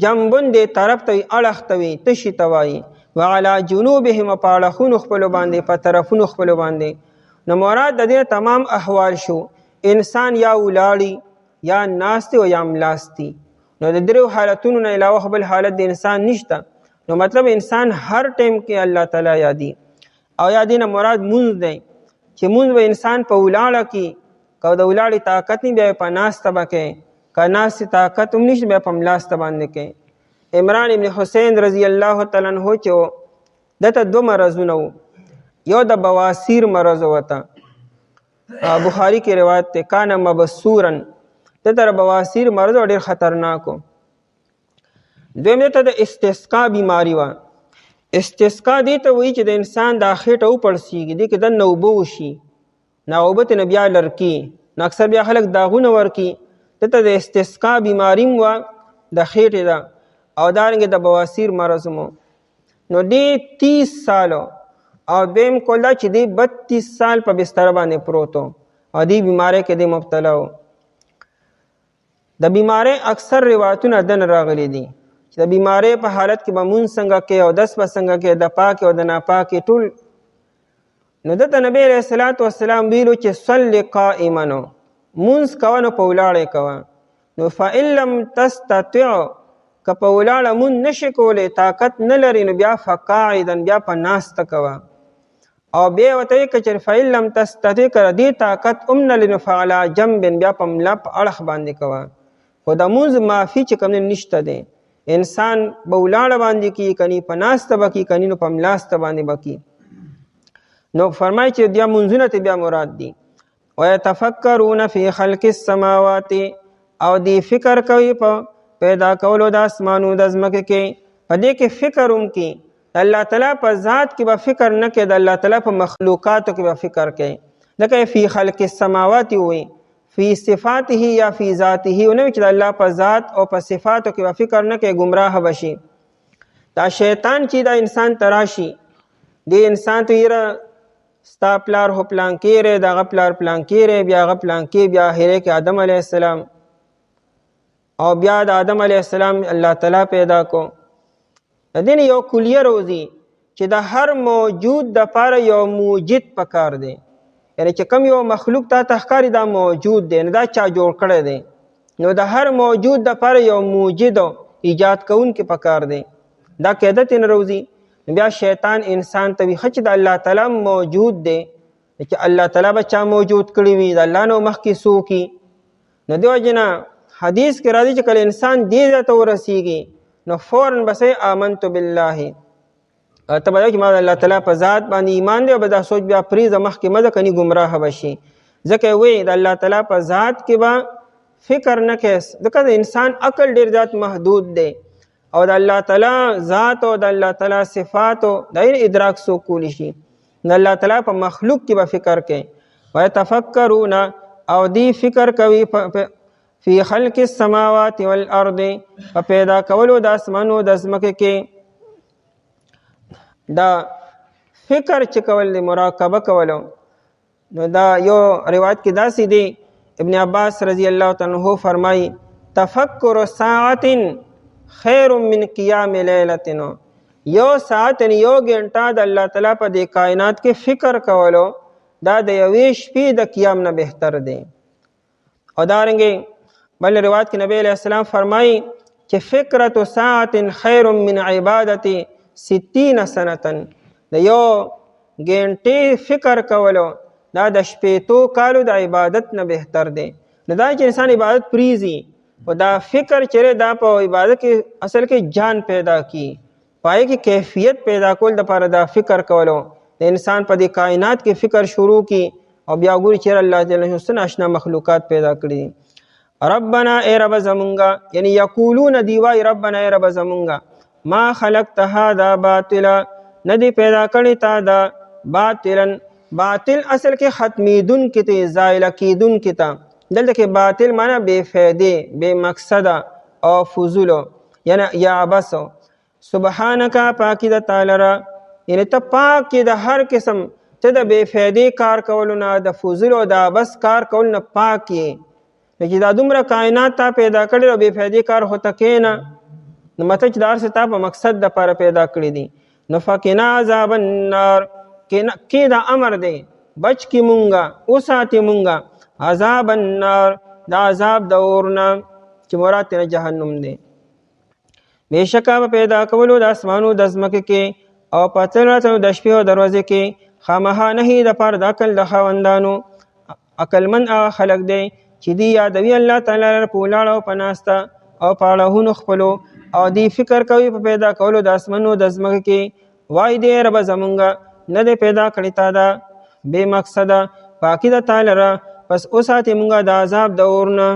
جنبن دې طرف ته اړخ ته وي تشي ته وایي، وعلى جنوبهم په اړخونو خپلو باندې په طرفونو خپلو باندې. نو مراد د دې تمام احوال شو، انسان یا ولاړی یا ناستی او یا ملاستی. نو د دریو حالتونو نه علاوه بل حالت د انسان نشته. نو مطلب انسان هر ټیم کې الله تعالی یادي. او یادي نه مراد مونځ دی چې مونځ به انسان په ولاړه کې که د ولاړې طاقت نه بیا په ناسته به کوي، که ناستې طاقت هم نشته بیا په ملاسته باندې کوي. عمران ابن حسین رضی الله تعالی عنه چې و دته 2 مرضونه و، یو د بواسیر مرض وته، بخاری کې روایت ته کان مبسورن، دته بواسیر مرض ډېر خطرناک و. دویم دته د استسقا بیماری و. استسقا دې ته وایي چې د انسان د خېټه وپړسېږي، دې کې دننه اوبه وشي، نه اوبه ترې نه بیا لرکي، نو اکثر بیا خلک داغونه ورکي. دته د استسقا بیماري هم وه د خېټې ده، او دارنګې د بواسیر مرض مو. نو دې 30 سالو او دویم کول دا چې دې 32 سال په بستر باندې پروت و او دې بیمارۍ کې دې مبتلا و. د بیمارۍ اکثر روایتونه دن راغلي دي چې د بیمارۍ په حالت کې به مونځ څنګه کوي او دس به څنګه کوي، د پاکې او د ناپاکې ټول. نو دته نبی علیه الصلاة والسلام ویلو چې صل قائما، مونځ کوه نو په ولاړې کوه. نو فإن لم تستطع، که په ولاړه مونځ نشي کولی، طاقت نه لري، نو بیا فقاعدا، بیا په ناسته کوه. او بیا ورته وایي که چېرې فإن لم تستطع که دې طاقت هم نه لري نو فعلى جنب، بیا په ملا په اړخ باندې کوه. خو د مونځ معافي چې کوم نشته دی، انسان به ولاړه باندې کي، کني په ناسته به کي، کني نو په ملاسته باندې به کي. نو فرمایي چې بیا منځونه ته بیا مراد دي. ويتفکرون فی خلق السماوات، او دی فکر کوي په پیدا کولو د اسمانو د ځمکې کې، په دې کې فکر هم کوي. الله تعالی په ذات کې به فکر نه کوي، د الله تعالی په مخلوقاتو کې به فکر کوي. لکه فی خلق السماوات وي، فی صفاته یا فی ذاته، ونه چې د الله په ذات او په صفاتو کې به فکر نه کوي، گمراه بشي. دا شیطان چې دا انسان تراشي، دی انسان ته یې ستا پلار هو پلان کېری، دغه پلار پلان کېری، بیا هغه پلان کې، بیا آخره کې آدم علیه السلام، او بیا د آدم علیه السلام الله تعالی پیدا کو. د دې یو کلیه روزي چې د هر موجود دپاره یو موجد پکار دی. یعنی چې کم یو مخلوق تا تخکاری دا موجود دی، نه دا چا جوړ کړی دی، نو د هر موجود دپاره یو موجد ایجاد کوونکی پکار دی. دا قاعده ترې نه روزي. بیا شیطان انسان ته وي ښه چې د الله تعالی موجود دی، چې الله تعالی به چا موجود کړي وي، د الله نه مخکې څوک وي. نو دې وجې نه حدیث کې راځي چې کله انسان دې ځای ته ورسېږي نو فوراً بسې آمنت بالله، ته به چې ما د الله تعالی په ذات باندې ایمان دی، او به دا سوچ بیا پرېږده مخکې مه ځه کني ګمراه به شي. ځکه وایي د الله تعالی په ذات کې به فکر نه کوي، ځکه د انسان عقل ډېر زیات محدود دی، او د الله تعالی ذات او د الله تعالی صفاتو د ادراک څوک کولی شي. د الله تعالی په مخلوق کې به فکر کوي. ويتفکرون، او دی فکر کوي فی خلق السماوات والارض، په پیدا کولو د اسمانو د ځمکې کې. دا فکر چې کول دی، مراقبه کولو، نو دا یو روایت کې داسې دی، ابن عباس رضی الله تعالی عنہ فرمایي تفکر ساعت خیر من قیام لیلتنا، یو ساعت یعنی یو گھنټه د الله تعالی په دې کائنات کې فکر کولو، دا د یوې شپې د قیام نه بهتر دی. او دارنګې بل روایت کې نبی علیہ السلام فرمایي چې فکرة ساعت خیر من عبادت 60 سنة، د یو گھنټې فکر کولو دا د 80 کالو د عبادت نه بهتر دی. نو دا چې انسان عبادت پریزي، او دا فکر چره دا په عبادت کې اصل کې جان پیدا کی، پای کې کیفیت پیدا کول د لپاره دا فکر کولو. د انسان په دې کائنات کې فکر شروع کی، او بیا ګوري چې الله جل جلاله اشنا مخلوقات پیدا کړي. ربنا ای رب زمونږه، یعنی یقولون دیوای ربنا ای رب زمونږه، ما خلقت هذا باطلا، ندی پیدا کړی تا دا باطلا. باطل اصل کې ختمیدون کې ته، زائل کیدون کې ته. دلته کې باطل معنی بے فائدې، بے مقصد او فضول، یعنی یا بس. سبحانک، پاکی د تعالی را، یعنی ته پاک کې د هر قسم ته د بې فایدې کار کولو نه، د فضول او د عبث کار کولو نه پاک یې. چې دا دومره کائنات تا پیدا کړي او بې فایدې کار خو ته کښېنه، نو مطلب چې دا هر څه تا په مقصد دپاره پیدا کړي دي. نو فقنا عذاب النار، کې دا امر دی، بچ کې مونږه، وساتې مونږه عذاب النار، د عذاب د اور نه، چې مراد ترې جهنم دی. بېشکه په پیدا کولو د اسمانو د ځمکې کې او په تلو راتلو د شپې او د ورځې کې خامخا نهي دپاره د عقل د خاوندانو. عقلمند هغه خلک دی چې دی یادوي الله تعالی لره په ولاړه او په ناسته او په اړهونو خپلو، او دی فکر کوي په پیدا کولو د اسمانو د ځمکې کې، وای دی ربه زمونږه نه دی پیدا کړې تا ده بې مقصده، پاکي ده تا لره، پس وساتې مونږه د عذاب د اور نه.